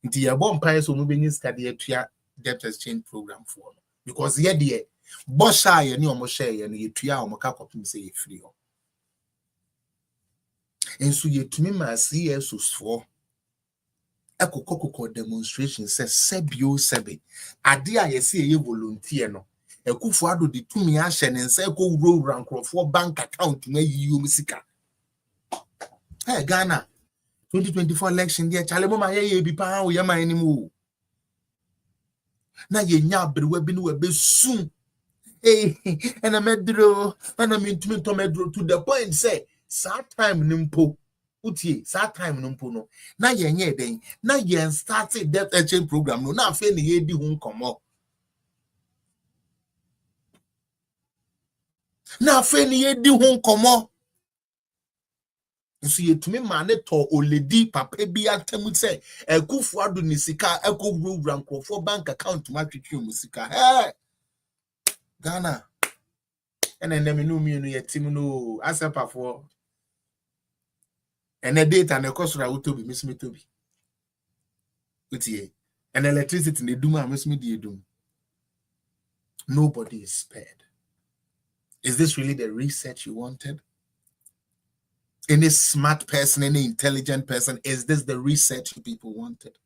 Nti ye bom pa so no benyi ska de tua debt exchange program for because ye de bo sha ye ni omo share ye no ye tua omo ka kopim say ye free o. Enso ye tumi ma CSOs for ekokoko demonstration say sebio sebe ade a ye say ye volunteer no Akufo-Addo de tumi ahye ne nsa ko wuro nkrofo bank account na yiyo musika. Hey Ghana 2024 election there chale mo ma ye bi pa o ye man ni mu. Na ye nya abrewa bi no we be soon. And medro and tumi to medro to the point say sa time nimpo utie sa time nimpo no na ye nye den na ye start debt exchange program no na afa ne ye di hu nkomo. Na fe ni ye di hu nkomo nso ye tumi ma ne to oledi papa bi atem se Akufo-Addo ni sika ekowura nkrofo bank account ma twetwe musika Ghana ene nem no mi no ye tim no asepafo ene data na kosura utobi misimi tobi utie and electricity ne dum a misimi di edum. Nobody is spared. Is this really the research you wanted? Any smart person, any intelligent person, is this the research people wanted?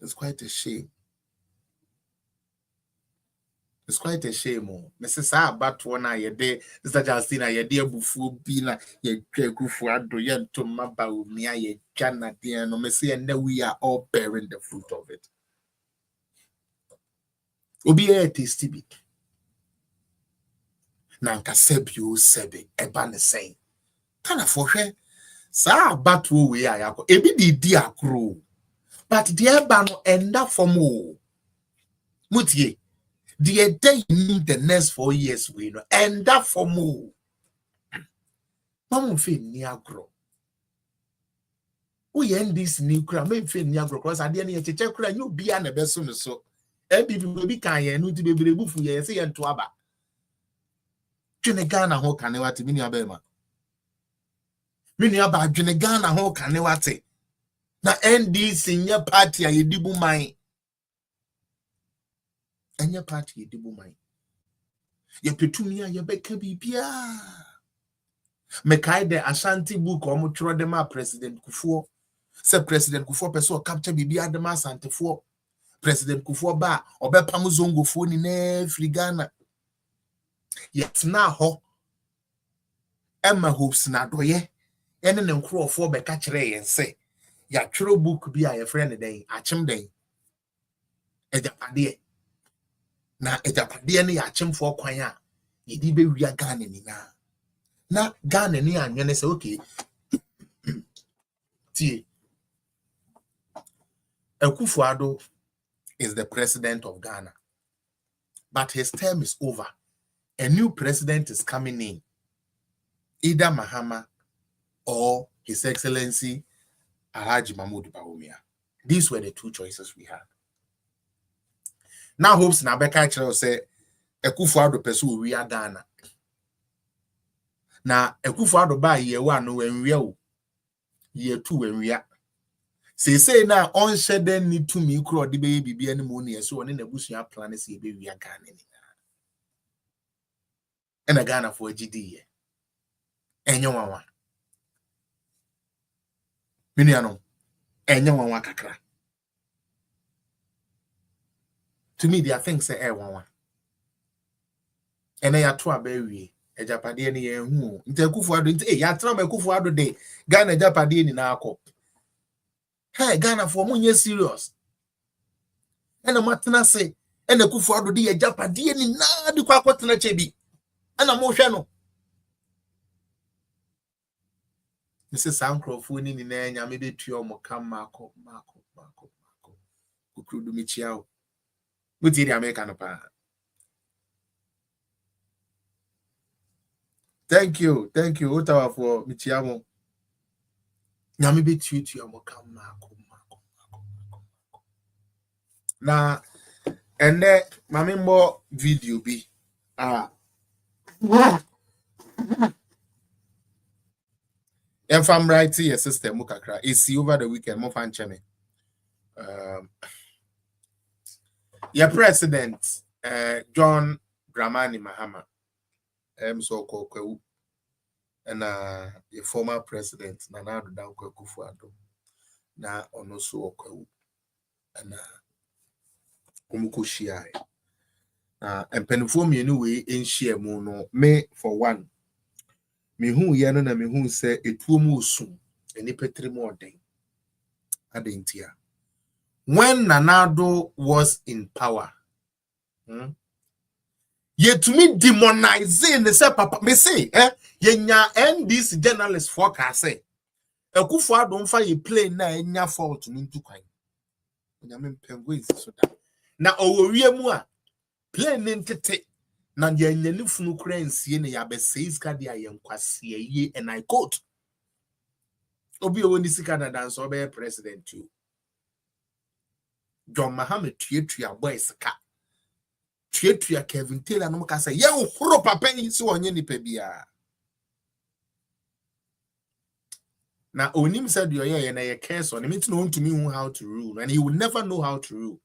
It's quite a shame. It's quite a shame. Mrs. Abatwana, ye de, Mr. Justina, ye dear bufu bina, ye Akufo-Addo, ye to Mabau, Mia, ye GHANAIANS, no Messi, and then we are all bearing the fruit of it. Obi a tasty bit. Nanka sebio sebe eba ne sen. Kana fohwe sa abatu we ayako ebi di akro. But the eba no enda for mo. Mutie, the day you need the next 4 years, we know, and that for more. Mamu fe ni agro. We end this new crowd, maybe fe ni agro, because at the end of the check, you be an ebesun so. Ebi be kan no ti be bufu ye say ento aba. Dwene Ghana ho kane wate mini abema. Mini aba dwene Ghana ho kane wate. Na NDC nye party a yedibu man. Enye party yedibu man. Ye petumi a ye beka bibia. Mekai de Ashanti book omo tro dem a President Kufuor. Se President Kufuor person capture bibia dem Asante fo. President Kufuor ba obepam zongo fo ni na free Ghana. Yet na ho Emma hopes na doye ene ne nkrofo beka kire yen se ya twero book bi a ye friend den achim den ejapade na ejapade ne ya achimfo kwan a yedi be wia Ghana ni na Ghana ni anwene se okay tie Akufo-Addo is the president of Ghana, but his term is over. A new president is coming in, either Mahama or His Excellency Alhaji Mahmoud Bawumia. These were the two choices we had. Now hopes na beka kire say Akufo-Addo pursue we are Ghana. Na Akufo-Addo ba year 1 no wenwia o. Year 2 wenwia. Say na on shede need to me kro de be bibia ne mo ne so one na busua plan say be wia Ghana ni. Ena Ghana for GD ye. Enye wanwa. Miniano. Enye wanwa kakra. To me there are things say wanwa. Ena ya to abawie. Ejapade ne ye hu. Nti Akufo-Addo nti ya tra ma Akufo-Addo de Ghana ejapade ni na akọ. Hey, Ghana for munye serious. Ena matena say ena Akufo-Addo de ejapade ni na di kwa akotena chebi. Ena mo hwe no. Mrs. Sankrofo ni na nya me betu omo kam mako. Kukrudu michiao. Muti di America no pa. Thank you. Otawa for michiamo. Nya me betu omo kam mako. Na ene mami mo video bi. If I'm right here, system mukakra. It's over the weekend. Mo fan cheme. Your president, John Dramani Mahama, so called, and your former president, Nana Dankwa Akufo-Addo, na onoso okwewu, and umukushia. And penfo me anyway in share mono me for one. Me who yano na me who say it will move soon, and a petri more day. Adentia. When Nanado was in power, yet to me demonizing the say papa me say yenya NDC journalist forecast say Akufo-Addo don't find a plane na enya fault into kwan. Onyame penguins so that. Na owowie mu a plane ntete na yenya ni funu kura nsie ne ya be says ka dia yenkwase ye and I quote obi owoni sika na dance obe president too. John Mahama tuya boys ka tuya Kevin Taylor no ka say ye horo papa ni si wonye ni pebia na onim said yo ye na ye curse on him to know to me how to rule, and he will never know how to rule.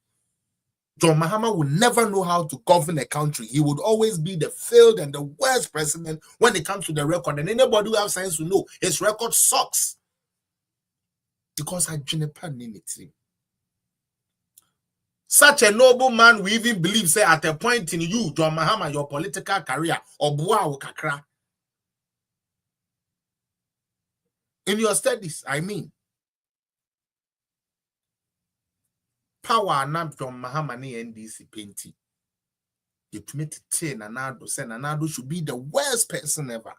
John Mahama will never know how to govern a country. He would always be the failed and the worst president when it comes to the record, and anybody who has sense to know his record sucks because I didn't it. Such a noble man we even believe say at a point in you, John Mahama, your political career, or Bua Kakra. In your studies, I mean. Power not John Mahama ni NDC painting. You commit 10 Nanado, say Nanado should be the worst person ever.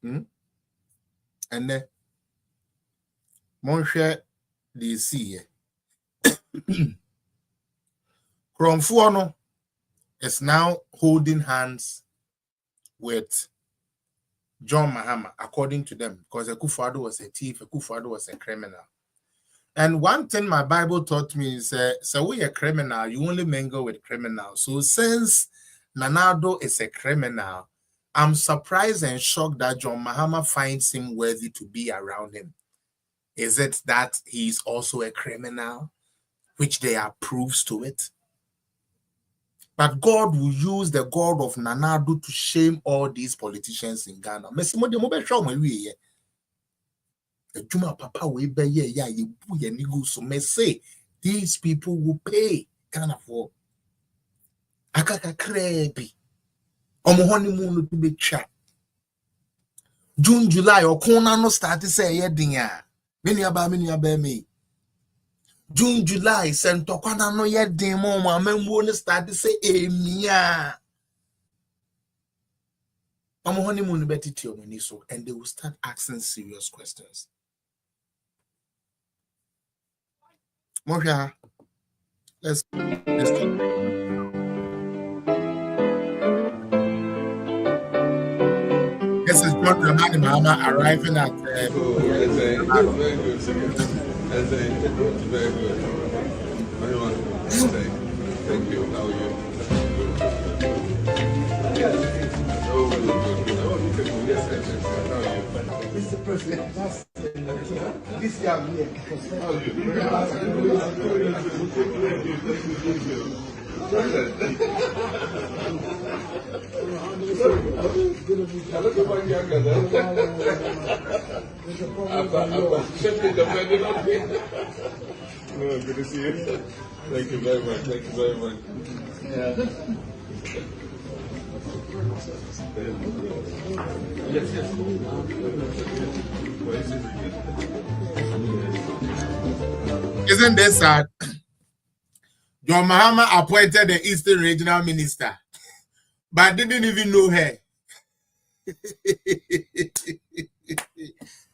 And then Monshare DC. Kromfuono is now holding hands with John Mahama, according to them, because Akufo-Addo was a thief, Akufo-Addo was a criminal. And one thing my Bible taught me is, so we a criminal, you only mingle with criminals. So since Nana Addo is a criminal, I'm surprised and shocked that John Mahama finds him worthy to be around him. Is it that he's also a criminal, which there are proofs to it? But God will use the God of Nana Addo to shame all these politicians in Ghana. Juma Papa we be yeah you so me say these people will pay Ghana for akaka krebi omo honeymoon to be chat June July or corner no start to say yeah dinya many about me June July sent to corner no yet demo my member start to say mia omo honeymoon better to your so and they will start asking serious questions. Moja, let's this is John Dramani Mahama arriving at very good. Very good. Thank you. How are you? Mr. President, this young man. How are you? I look at my younger than good to see you. Thank you very much. Thank you very much. Yes. Isn't this sad? John Mahama appointed the Eastern Regional Minister, but didn't even know her. Hey,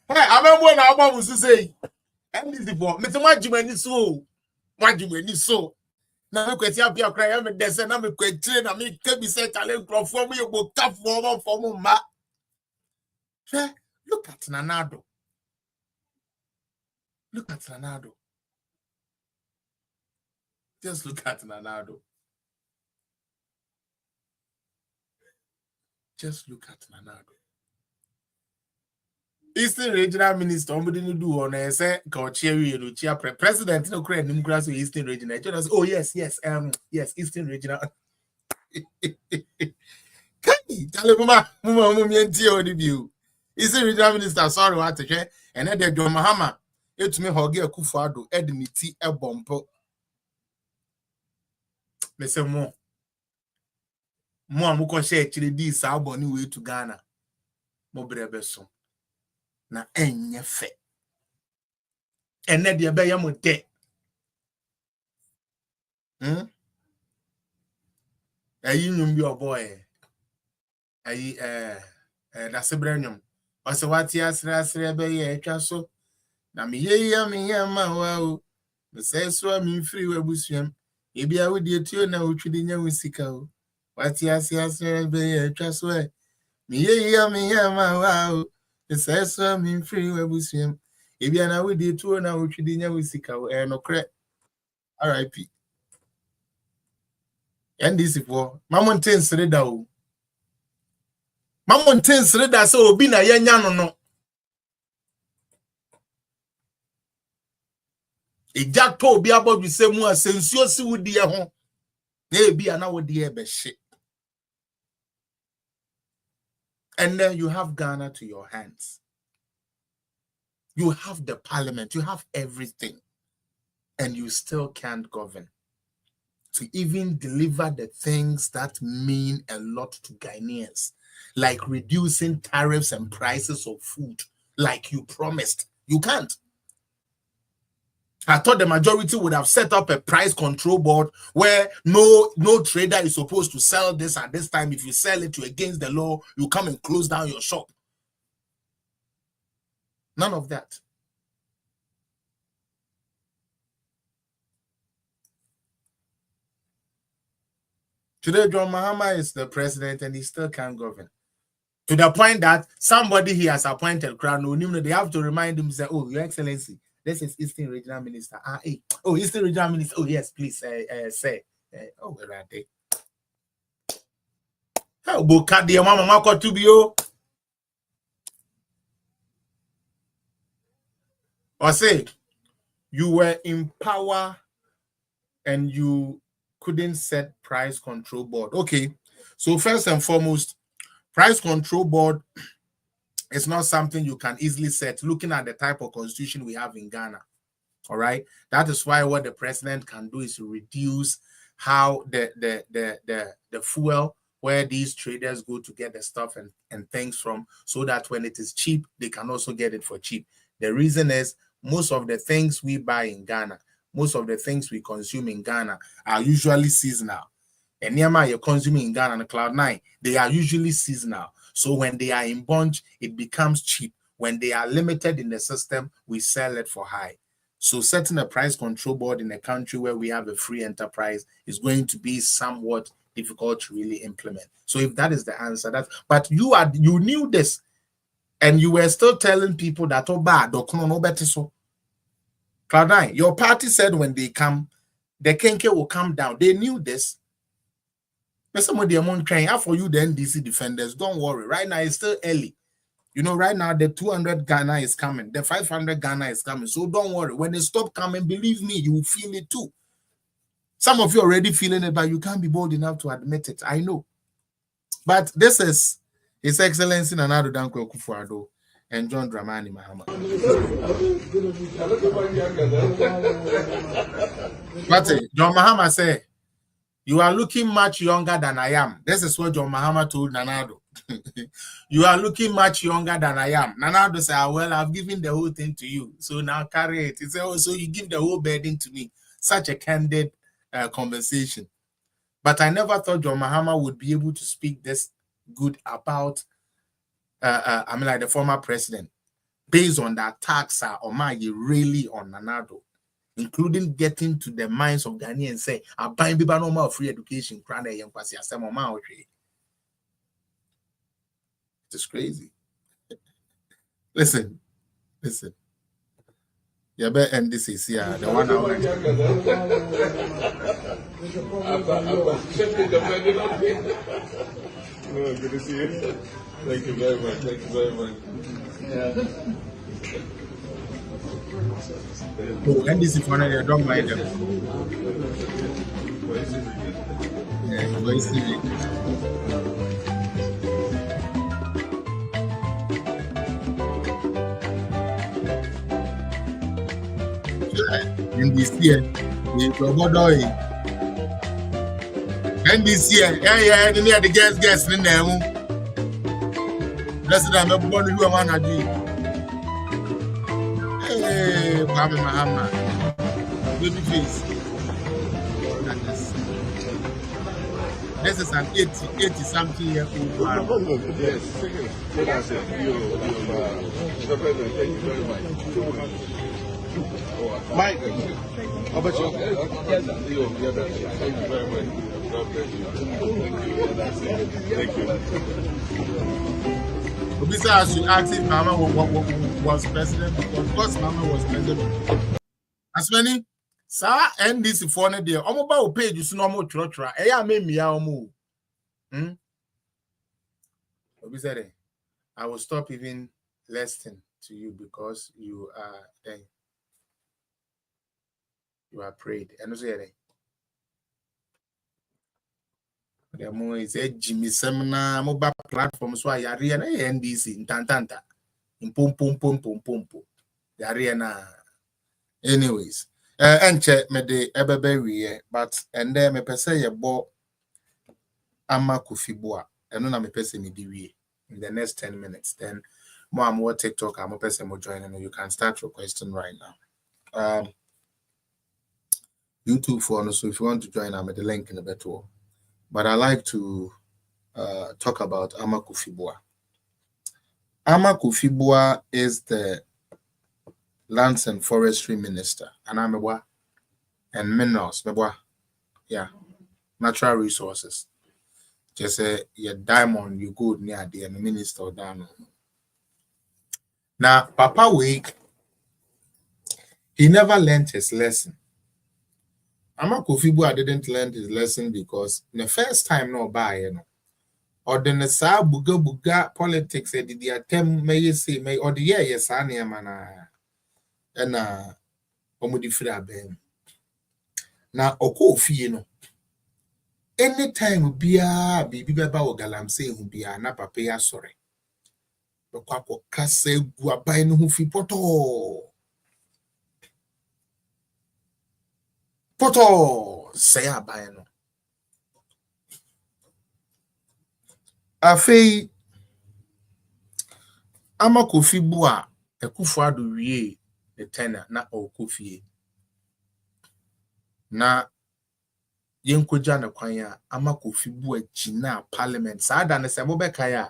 I remember when I was to say, NDC for Mr. Majumani so. Now me kweti apia kra ya me dese na me kwetire na me ke bi se talent crofo me go cap for ma. Look at Nana Addo. Look at Nana Addo. Just look at Nana Addo. Just look at Nana Addo. Eastern Regional Minister, somebody no do on say President no create Nimgrass Eastern Regional. Oh yes, Eastern Regional. Tell mama Eastern Regional Minister, sorry what to share. And then the John Mahama, it me Hogi Akufo-Addo, Edmiti a bompo. Me say more amuko share chiri di sa aboni way to Ghana. Mo brebeso. Na enye fe. Ene de be yam de. Ayi nyum bi oboy. Ayi da sebrenyum. Ose wati asre be ye atwa so. Na me ye ma wa o. Me say so mi free we busuam. E bia wo de tuo na otwidi nya wusika o. Wati asre be ye atwa so e. Me ye ma wa o. Me say so mi free we busuam. E bia na wo de tuo na otwidi nya wusika o. No kre. RIP. NDC for Mamonten Sreda o. Mamonten Sreda so obi na yanya no. Eja to obi abodu se mu asensuo si wudi e ho. Na ebi ana wodi e be hye. And then you have Ghana to your hands. You have the parliament, you have everything. And you still can't govern. To even deliver the things that mean a lot to Ghanaians, like reducing tariffs and prices of food, like you promised. You can't. I thought the majority would have set up a price control board where no trader is supposed to sell this at this time. If you sell it, you're against the law, you come and close down your shop. None of that. Today, John Mahama is the president and he still can't govern. To the point that somebody he has appointed, they have to remind him, say, oh, Your Excellency, this is Eastern Regional Minister. Oh, Eastern Regional Minister. Oh, yes, please, say. Oh, where are they? Oh, Bukadi, Mama Mako Tubio. Or say, you were in power and you couldn't set price control board. Okay, so first and foremost, price control board is not something you can easily set looking at the type of constitution we have in Ghana. All right, that is why what the president can do is to reduce how the fuel where these traders go to get the stuff and things from, so that when it is cheap, they can also get it for cheap. The reason is most of the things we buy in Ghana, most of the things we consume in Ghana are usually seasonal. And nearby you're consuming in Ghana and Cloud9, they are usually seasonal. So when they are in bunch, it becomes cheap. When they are limited in the system, we sell it for high. So setting a price control board in a country where we have a free enterprise is going to be somewhat difficult to really implement. So if that is the answer, but you knew this, and you were still telling people that oh bad or no better so. Cloud9, your party said when they come, the Kenke will come down. They knew this. But some of the amount crying out for you, the NDC defenders. Don't worry. Right now it's still early. You know, right now the 200 Ghana is coming, the 500 Ghana is coming. So don't worry. When they stop coming, believe me, you will feel it too. Some of you already feeling it, but you can't be bold enough to admit it. I know. But this is His Excellency Nana Addo Dankwa Akufo-Addo and John Dramani Mahama. But John Mahama said, you are looking much younger than I am. This is what John Mahama told Nana Addo. You are looking much younger than I am. Nana Addo said, well, I've given the whole thing to you. So now carry it. He said, oh, so you give the whole burden to me. Such a candid conversation. But I never thought John Mahama would be able to speak this good about like the former president, based on the attacks on really on Nana Addo, including getting to the minds of Ghanaians and say, I'm buying no free education. It is crazy. Listen. You better end this is here. The 1 hour. Good to see you. Thank you very much. Thank you very much. Oh, NDC for now, don't mind them. Yeah, very serious. NDC, NDC, yeah, the guests in there. That's what I'm born to do. Hey, Baba Mahama, baby face. This is an 80-something year old man. Yes, thank you very much. Mike, how about you? Thank you very much. God bless you. Thank you. Obisa, I should ask if Mama was president, of course Mama was president. As many, sir, NDC for the day. Omoba page you normal trotra. Eya me mia omo. Obisa, I will stop even listening to you because you are prayed. And also the more is a Jimmy seminar mobile platform so I are NDC in Tantanta in pum. Anyways, and check me the ebebe but and then me pese ye bo ama kufibua and no na me pese me di in the next 10 minutes. Then more TikTok I'm pese mo join and you can start your question right now. YouTube for so if you want to join I'm at the link in the better. But I like to talk about Ama Kofi-Boah. Ama Kofi-Boah is the Lands and Forestry Minister, and minerals, yeah, natural resources. Just say your diamond, you go near the minister down. Now, Papa Wake, he never learned his lesson. Ama Kofi didn't learn his lesson because the first time no buy, you know, or the nesa buga politics did the attempt may say may or the year yes mana and omudifra ben. Now Okofi, you know, anytime bia bibi beba o Galamsey hu bia na papa ya sorry. Bekwako kase guabai no hu fi poto say abai no. Afei ama Kofi bua Ekufuado wie the tenor na Okofie na yenkoja na kwan ya ama Kofi bua gina parliament sada ne se mobeka ya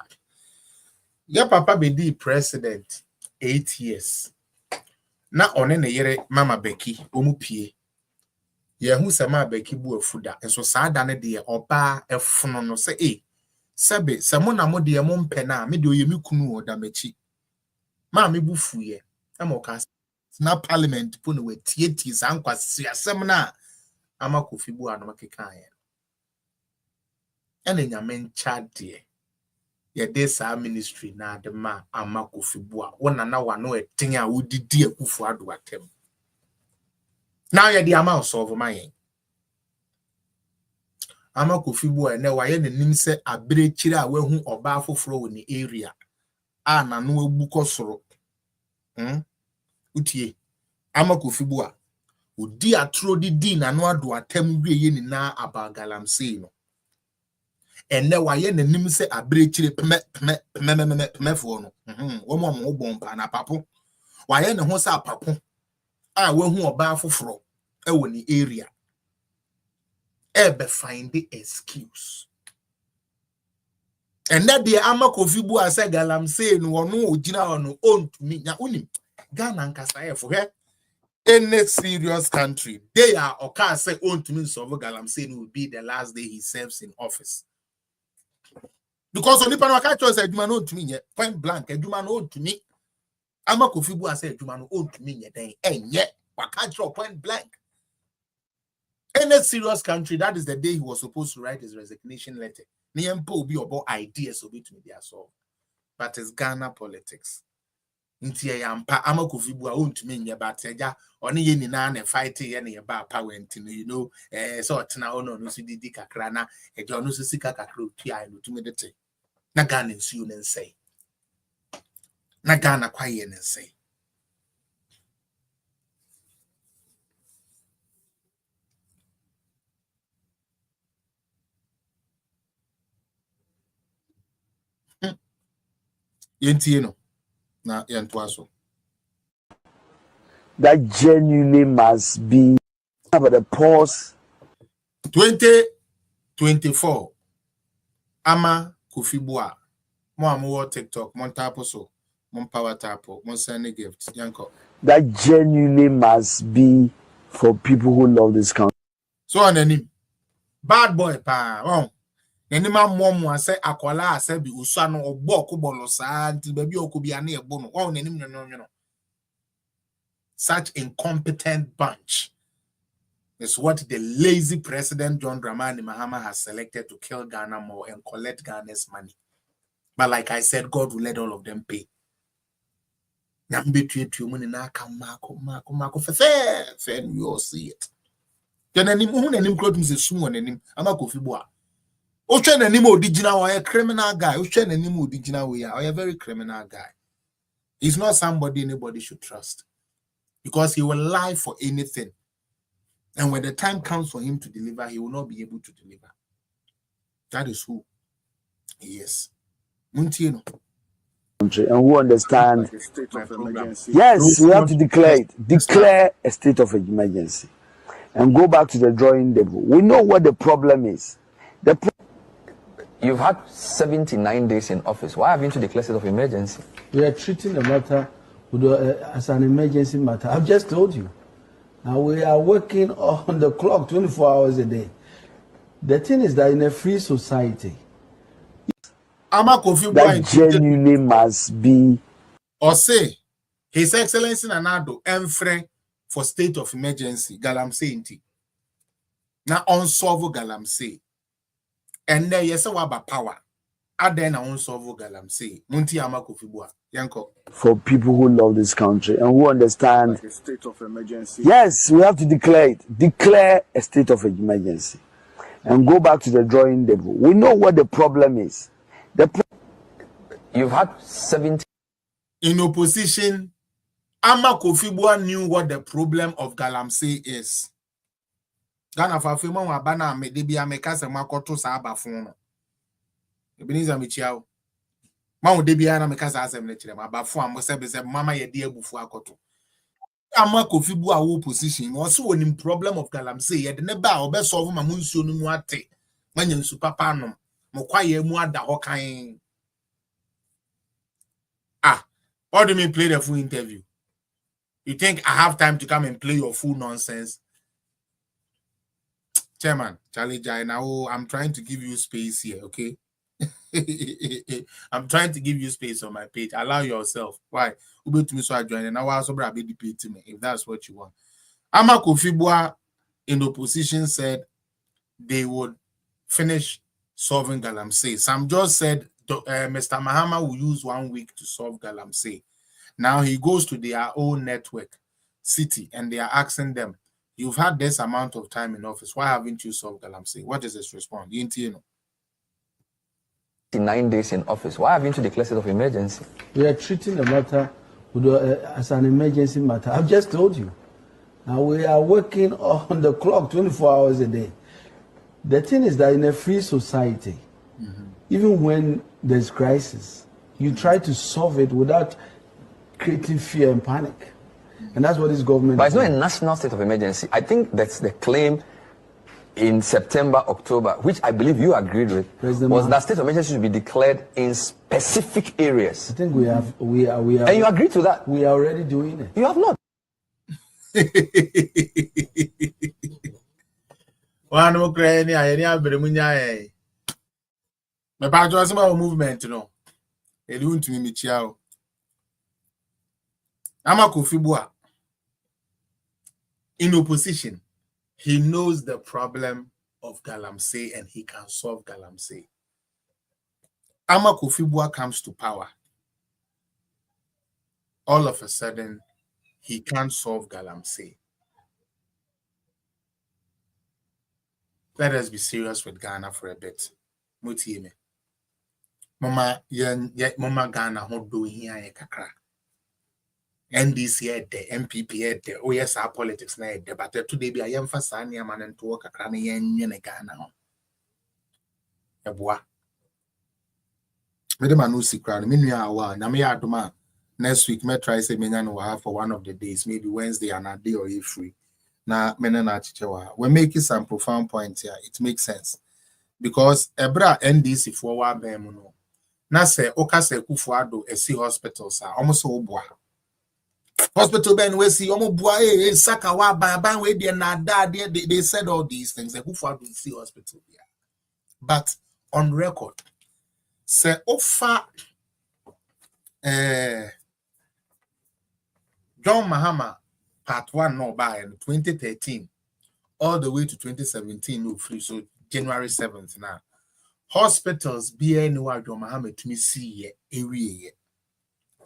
ya papa be di president 8 years na one ne yere mama Becky omupie ye hu se mama Becky bua fuda enso sada ne de oba efono no se sebe se mo na mo de mo mpe na me de oyemi kunu oda machi ma me bufu ye na mo ka na parliament po no wetieti san kwase asem na ama Kofi bua no makeka ye ene nyame ncha de ye desa ministry na de ma ama Kofi bua wona na wano eten a wodidi Ekufuado atem now ye de ama solve my yen ama Kofi bua ne waye nanim se abrechire a wahu oba afoforo woni area a na no abuko soro utie ama Kofi bua odi atro di na no ado atem wieye ni na aba Galamsey no enne waye nanim se abrechire pemefo no wo mo bompa na papo waye ne ho se apapo a wahu oba afoforo e woni area ebe find the excuse and that the ama Kofi bua say Galamsey no ono ogina ono ontumi nya unim Ghana nkasa for her any serious country they are oka say ontumi solve Galamsey will be the last day he serves in office because onipa no aka choose aduma no ontumi nye point blank aduma no ontumi ama Kofi bua say aduma no ontumi nye den enye waka choose point blank. Any serious country, that is the day he was supposed to write his resignation letter. Niempo will be about ideas of it to be solved. But it's Ghana politics. Inti yampa ama Kofi bua ontumi nye bateja oni ye nina na fight ye na ba power ntino you know so tina ono no so didi kakra na eje ono so sika kakra otua no tumi dete na Ghana nsu ne nsei na Ghana kwaye ne nsei yenti no na yentwaso that genuinely must be about the pause 2024 ama Kofi bua mo amu TikTok mon tapo so mon power tapo mon send gift yanko that genuinely must be for people who love this country. so anani bad boy pa Nenima momu ase akwala ase bi uswa no ogbo okubolo sa nti baby okubia na ebo no nenim no such incompetent bunch is what the lazy president John Dramani Mahama has selected to kill Ghana more and collect Ghana's money. But like I said, God will let all of them pay. Nambe tu money na mako fair you all see it. Then nenim clothes is soon nenim ama Kofi bua. Ochen animo original or a criminal guy. Ochen animo original way or a very criminal guy. He's not somebody anybody should trust because he will lie for anything. And when the time comes for him to deliver, he will not be able to deliver. That is who he is. Muntino. And who understand? Yes, we have to declare it. Declare a state of emergency and go back to the drawing table. We know what the problem is. You've had 79 days in office. Why haven't you declared state of emergency? We are treating the matter as an emergency matter. I've just told you. Now we are working on the clock 24 hours a day. The thing is that in a free society, that genuinely must be. Or say, His Excellency Nanado, Enfre for state of emergency, Galamsey inti. Na unsolve Galamsey. And then yes, about power. Then unsolve Galamsey. Munti Amakofibua. Yanko. For people who love this country and who understand like a state of emergency. Yes, we have to declare it. Declare a state of emergency. And go back to the drawing table. We know what the problem is. You've had 70. In opposition, Amakofibua knew what the problem of Galamsey is. Ghana for film wa bana me de bia me kasa makoto sa abafon no. Ebiniza me chiao. Ma wo de bia na me kasa asem na kire ma abafon am se be se mama ye de abufu akoto. Amakofibua wo position no so wonim problem of Galamsey ye de ne ba obe solve ma munsuo no mu ate. Manya nsu papa no. Mo kwaye mu ada ho kan. What do you mean play the full interview? You think I have time to come and play your full nonsense? Chairman, Charlie Jai, now I'm trying to give you space here, okay? I'm trying to give you space on my page. Allow yourself. Why? Ube to me so I join and now I also be debate me if that's what you want. Amakofibua in opposition said they would finish solving Galamsey. Sam just said Mr. Mahama will use 1 week to solve Galamsey. Now he goes to their own network, city, and they are asking them, you've had this amount of time in office. Why haven't you solved Galamsey? What is his response? You know. 9 days in office. Why haven't you declared state of emergency? We are treating the matter as an emergency matter. I've just told you. Now we are working on the clock 24 hours a day. The thing is that in a free society, even when there's crisis, you try to solve it without creating fear and panic. And that's what this government But it's not a national state of emergency. I think that's the claim in September, October, which I believe you agreed with, was that state of emergency should be declared in specific areas. I think we are. And you agreed to that? We are already doing it. You have not. One Ukraine, I have Bermuda. My part was about movement, you know. It won't to me, Chiao. Amakofibua, in opposition, he knows the problem of Galamsey and he can solve Galamsey. Amakofibua comes to power. All of a sudden, he can't solve Galamsey. Let us be serious with Ghana for a bit. Mutieme. Mama Ghana ho do here kakra. NDC at the NPP at the OSR politics na at the but today be a young fasania man and to work a crane yen Ghana. A bois. Madam Anusi crown, Minya, Namia Duma. Next week, may try say Menyan will have for one of the days, maybe Wednesday and a day or a free. Now, Menana Chichewa. We're making some profound points here. It makes sense. Because Ebra NDC for one bemuno. Na se Okase Kufuado, a sea hospitals are almost all bois. Hospital Ben we see omo boy Sakawa ban we dey na dad they said all these things who for the see hospital there. But on record say offer John Mahama part 1 no by in 2013 all the way to 2017 no free, so January 7th now hospitals be anywhere John Mahama to me see area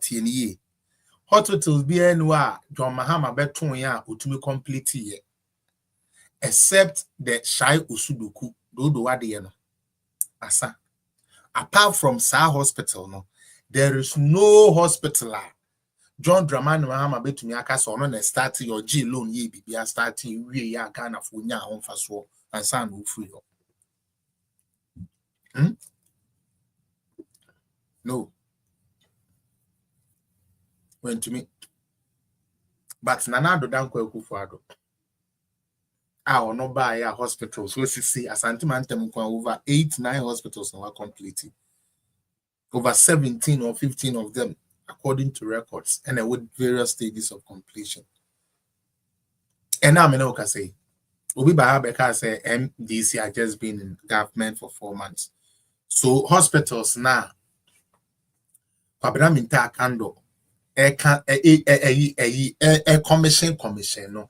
TNE hospitals be anywhere John Mahama beton ya utumi complete ye except the Shai Usuduku do wade no asa apart from Sa hospital no there is no hospital John Dramani Mahama betumi aka so no na start your G loan ye bibia starting we ya Ghana for nya honfa so ansa no free no went to me. But Nanado Danko Kufuado. Our no buy a hospitals. We see as Antimantem over 8-9 hospitals now are completed. Over 17 or 15 of them, according to records, and with various stages of completion. And now I can say, Obi Bahabeka say MDC has just been in government for 4 months. So hospitals now, Pabraminta Kando, commission no.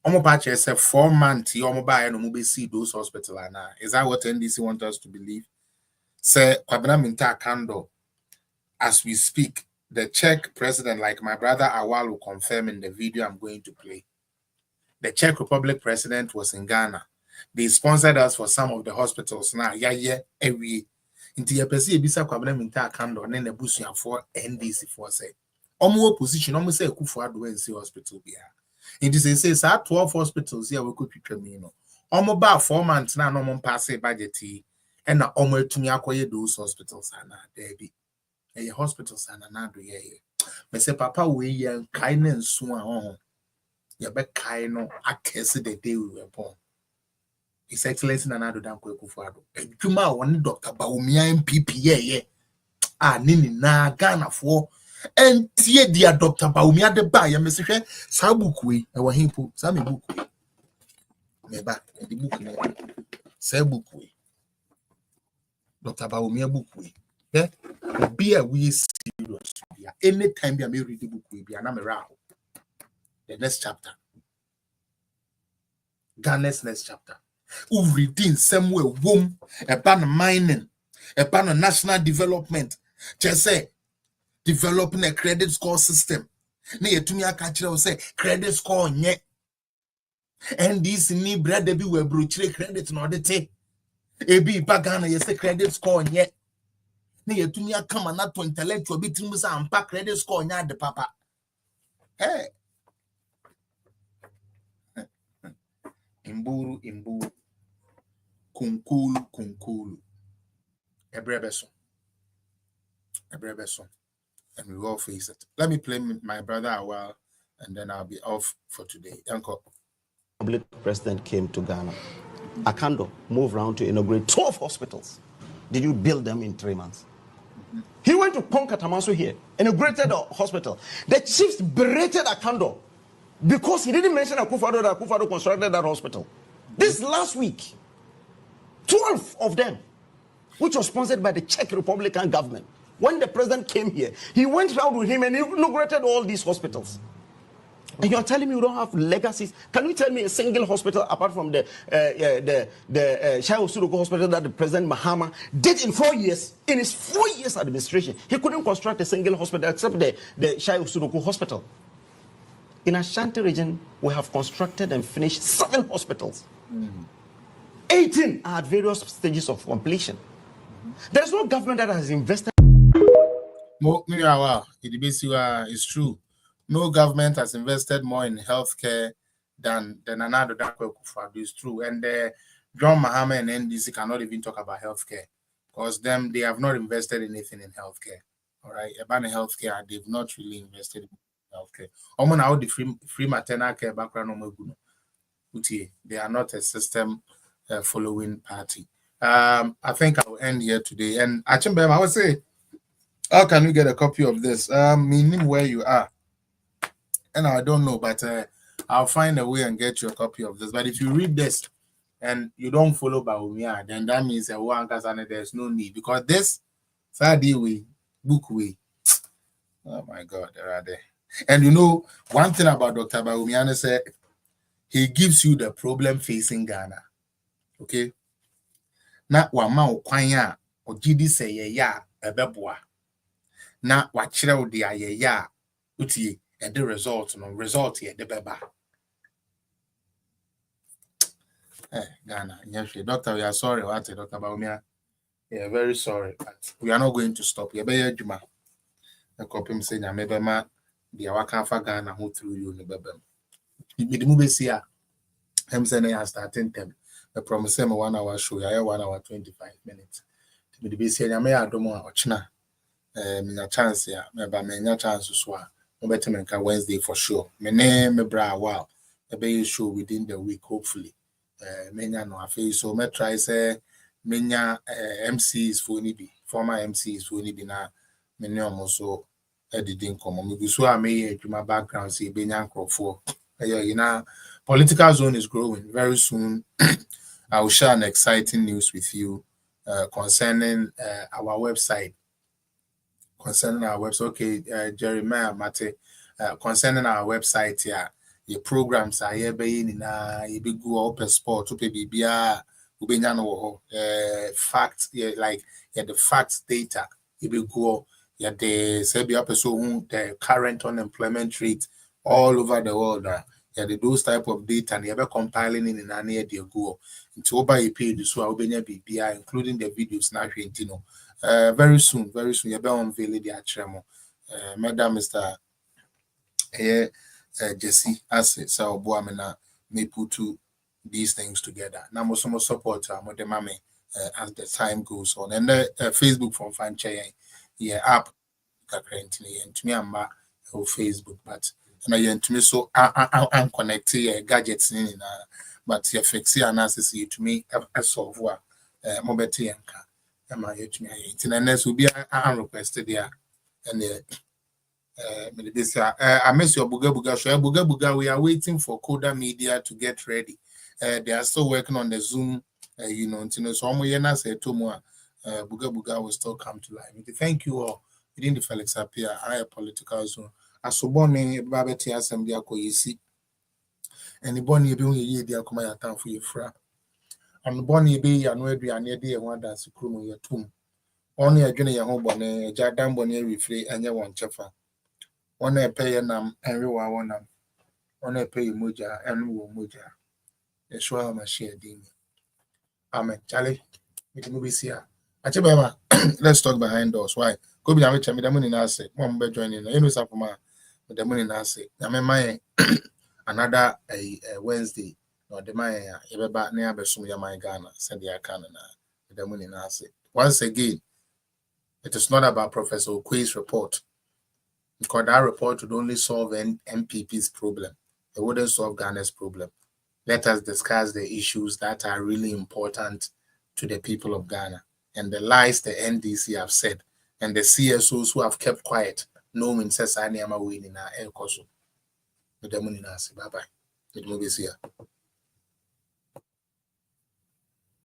Omo patch say 4 months, you buy no mobile see those hospitals now. Is that what NDC want us to believe? Say Pabraminta Kando, as we speak, the Czech president, like my brother Awal will confirm in the video I'm going to play. The Czech Republic president was in Ghana. They sponsored us for some of the hospitals now. Every into your PC bisa kwabena minta kando and then the busuya for NDC for say. Omo opposition, almost say Kufuado NC hospital bia. It is say 12 hospitals here we could picture me no. Omo ba 4 months now no mon pass budget and na omo etumi akoye those hospitals ana there be. Hospitals ana na do ye. Me say papa we yan kindness so a Yabe kaino akese the day we were born. His Excellency Nanado Danko Kufuado. And Juma one Dr. Baumia NPP, yeah. Nini na Ghana for and tie dear Dr. Baumia de Baya, Mr. Sabukwe, our himpo, Sami Bukwe. Meba, the book, Sabukwe. Dr. Baumia Bukwe. Yeah, be a we serious. Anytime we are read the book, we be an around. The next chapter. Ghana's next chapter. Who reading somewhere womb, a ban mining, a ban national development. Just say developing a credit score system. Near to me, I catch you say credit score nye. And this ni bread be we brochure credit no de te. Ebi bagana you say credit score nye. Near to me, I come and not to intellectual bit and pack credit score nye the papa. Hey. Imburu, kunkulu, ebrebeson, and we will all face it. Let me play my brother a while, and then I'll be off for today. Uncle. Public president came to Ghana. Akando moved around to inaugurate 12 hospitals. Did you build them in 3 months? He went to Ponka Tamaso here, inaugurated a hospital. The chiefs berated Akando because he didn't mention Akufo-Addo that Akufo-Addo constructed that hospital. This last week, 12 of them, which was sponsored by the Czech Republican government. When the president came here, he went around with him and he inaugurated all these hospitals. And you're telling me you don't have legacies? Can you tell me a single hospital apart from the Shai Osuruko hospital that the President Mahama did in 4 years? In his 4 years administration, he couldn't construct a single hospital except the Shai Osuruko hospital. In Ashanti region, we have constructed and finished 7 hospitals. 18 are at various stages of completion. There's no government that has invested. It's true. No government has invested more in healthcare than Nanado Danko Kufuado. It's true. And John Mahama and NDC cannot even talk about healthcare because they have not invested anything in healthcare. All right, about healthcare, they've not really invested in healthcare. Now the free maternal care background, they are not a system following party. I think I will end here today. And Achimbem, I would say, how can we get a copy of this? Meaning where you are. And I don't know, but I'll find a way and get you a copy of this. But if you read this and you don't follow Baumia, then that means there's no need. Because this, book way. Oh my God, they're right there. And you know, one thing about Dr. Baumia said, he gives you the problem facing Ghana. Okay? Na wama ukwanya, ojidi se ya ebeboa. Na wachire odi ya uti and the result here the beba. Ghana, yes, Doctor, we are sorry. What Dr. Baumia? Yeah, very sorry, but we are not going to stop. You better Juma. The copy saying I maybe ma the waka for Ghana who through you the beba. The movie see I'm saying I starting them. The promise him 1 hour show. I 1 hour 25 minutes. The be saying I may I don't want ochna. Me chance ya. Maybe me chance to swa. Better make Wednesday for sure. My name bra wow. A be show within the week, hopefully. Menya no afi so me try say menya MCs for ni be former MCs for ni be na many almost editing come. Me so I may my background see benya crofo. You know, political zone is growing very soon. I will share an exciting news with you concerning our website. Okay, Jeremiah Mate, concerning our website here, your programs are here being in you be go open sport to pay BBA, facts, like the facts data, you be go, the say so the current unemployment rate all over the world. Those type of data and you're compiling in an area they go into over a page so I'll be BBI, including the videos now. Very soon, you'll be unveiling the tremo. Madam Mr. Jesse Asset, so Boamena may put these things together. Now, most support the mommy as the time goes on. And Facebook from Fanche, app currently, and to me, I'm back on Facebook, but and to me, so I'm connected gadgets in but you fix it analysis to me, I solve what mobility and car. Next will be requested there, and I miss your Buga. We are waiting for Coda Media to get ready. They are still working on the Zoom, so I'm going to say to more Buga will still come to life. Thank you all. Within the Felix Appear, I political zone. As so bonny Babeti Assembly, you see, and the bonny being a year, they are coming at town for your fra. And bonny be and where we are near the one that's a crew in your tomb. Only a junior home bonnet, a jardam bonnet refrain, and your one chaffer. One a pay and everyone one on a pay muja and wo muja. A sure machine dim. Amen. Charlie, we can move here. Achibema, let's talk behind doors. Why? Go be with me the money now say. One be joining. You know something with the money now say. I mean my another Wednesday. No, the my you be back near Besum ya my Ghana. Send the account na the money now say. Once again, it is not about Professor Okwe's report. Because that report would only solve NPP's problem. It wouldn't solve Ghana's problem. Let us discuss the issues that are really important to the people of Ghana and the lies the NDC have said and the CSOs who have kept quiet. No one says I am a winning our air coso. Bye bye. It will be here.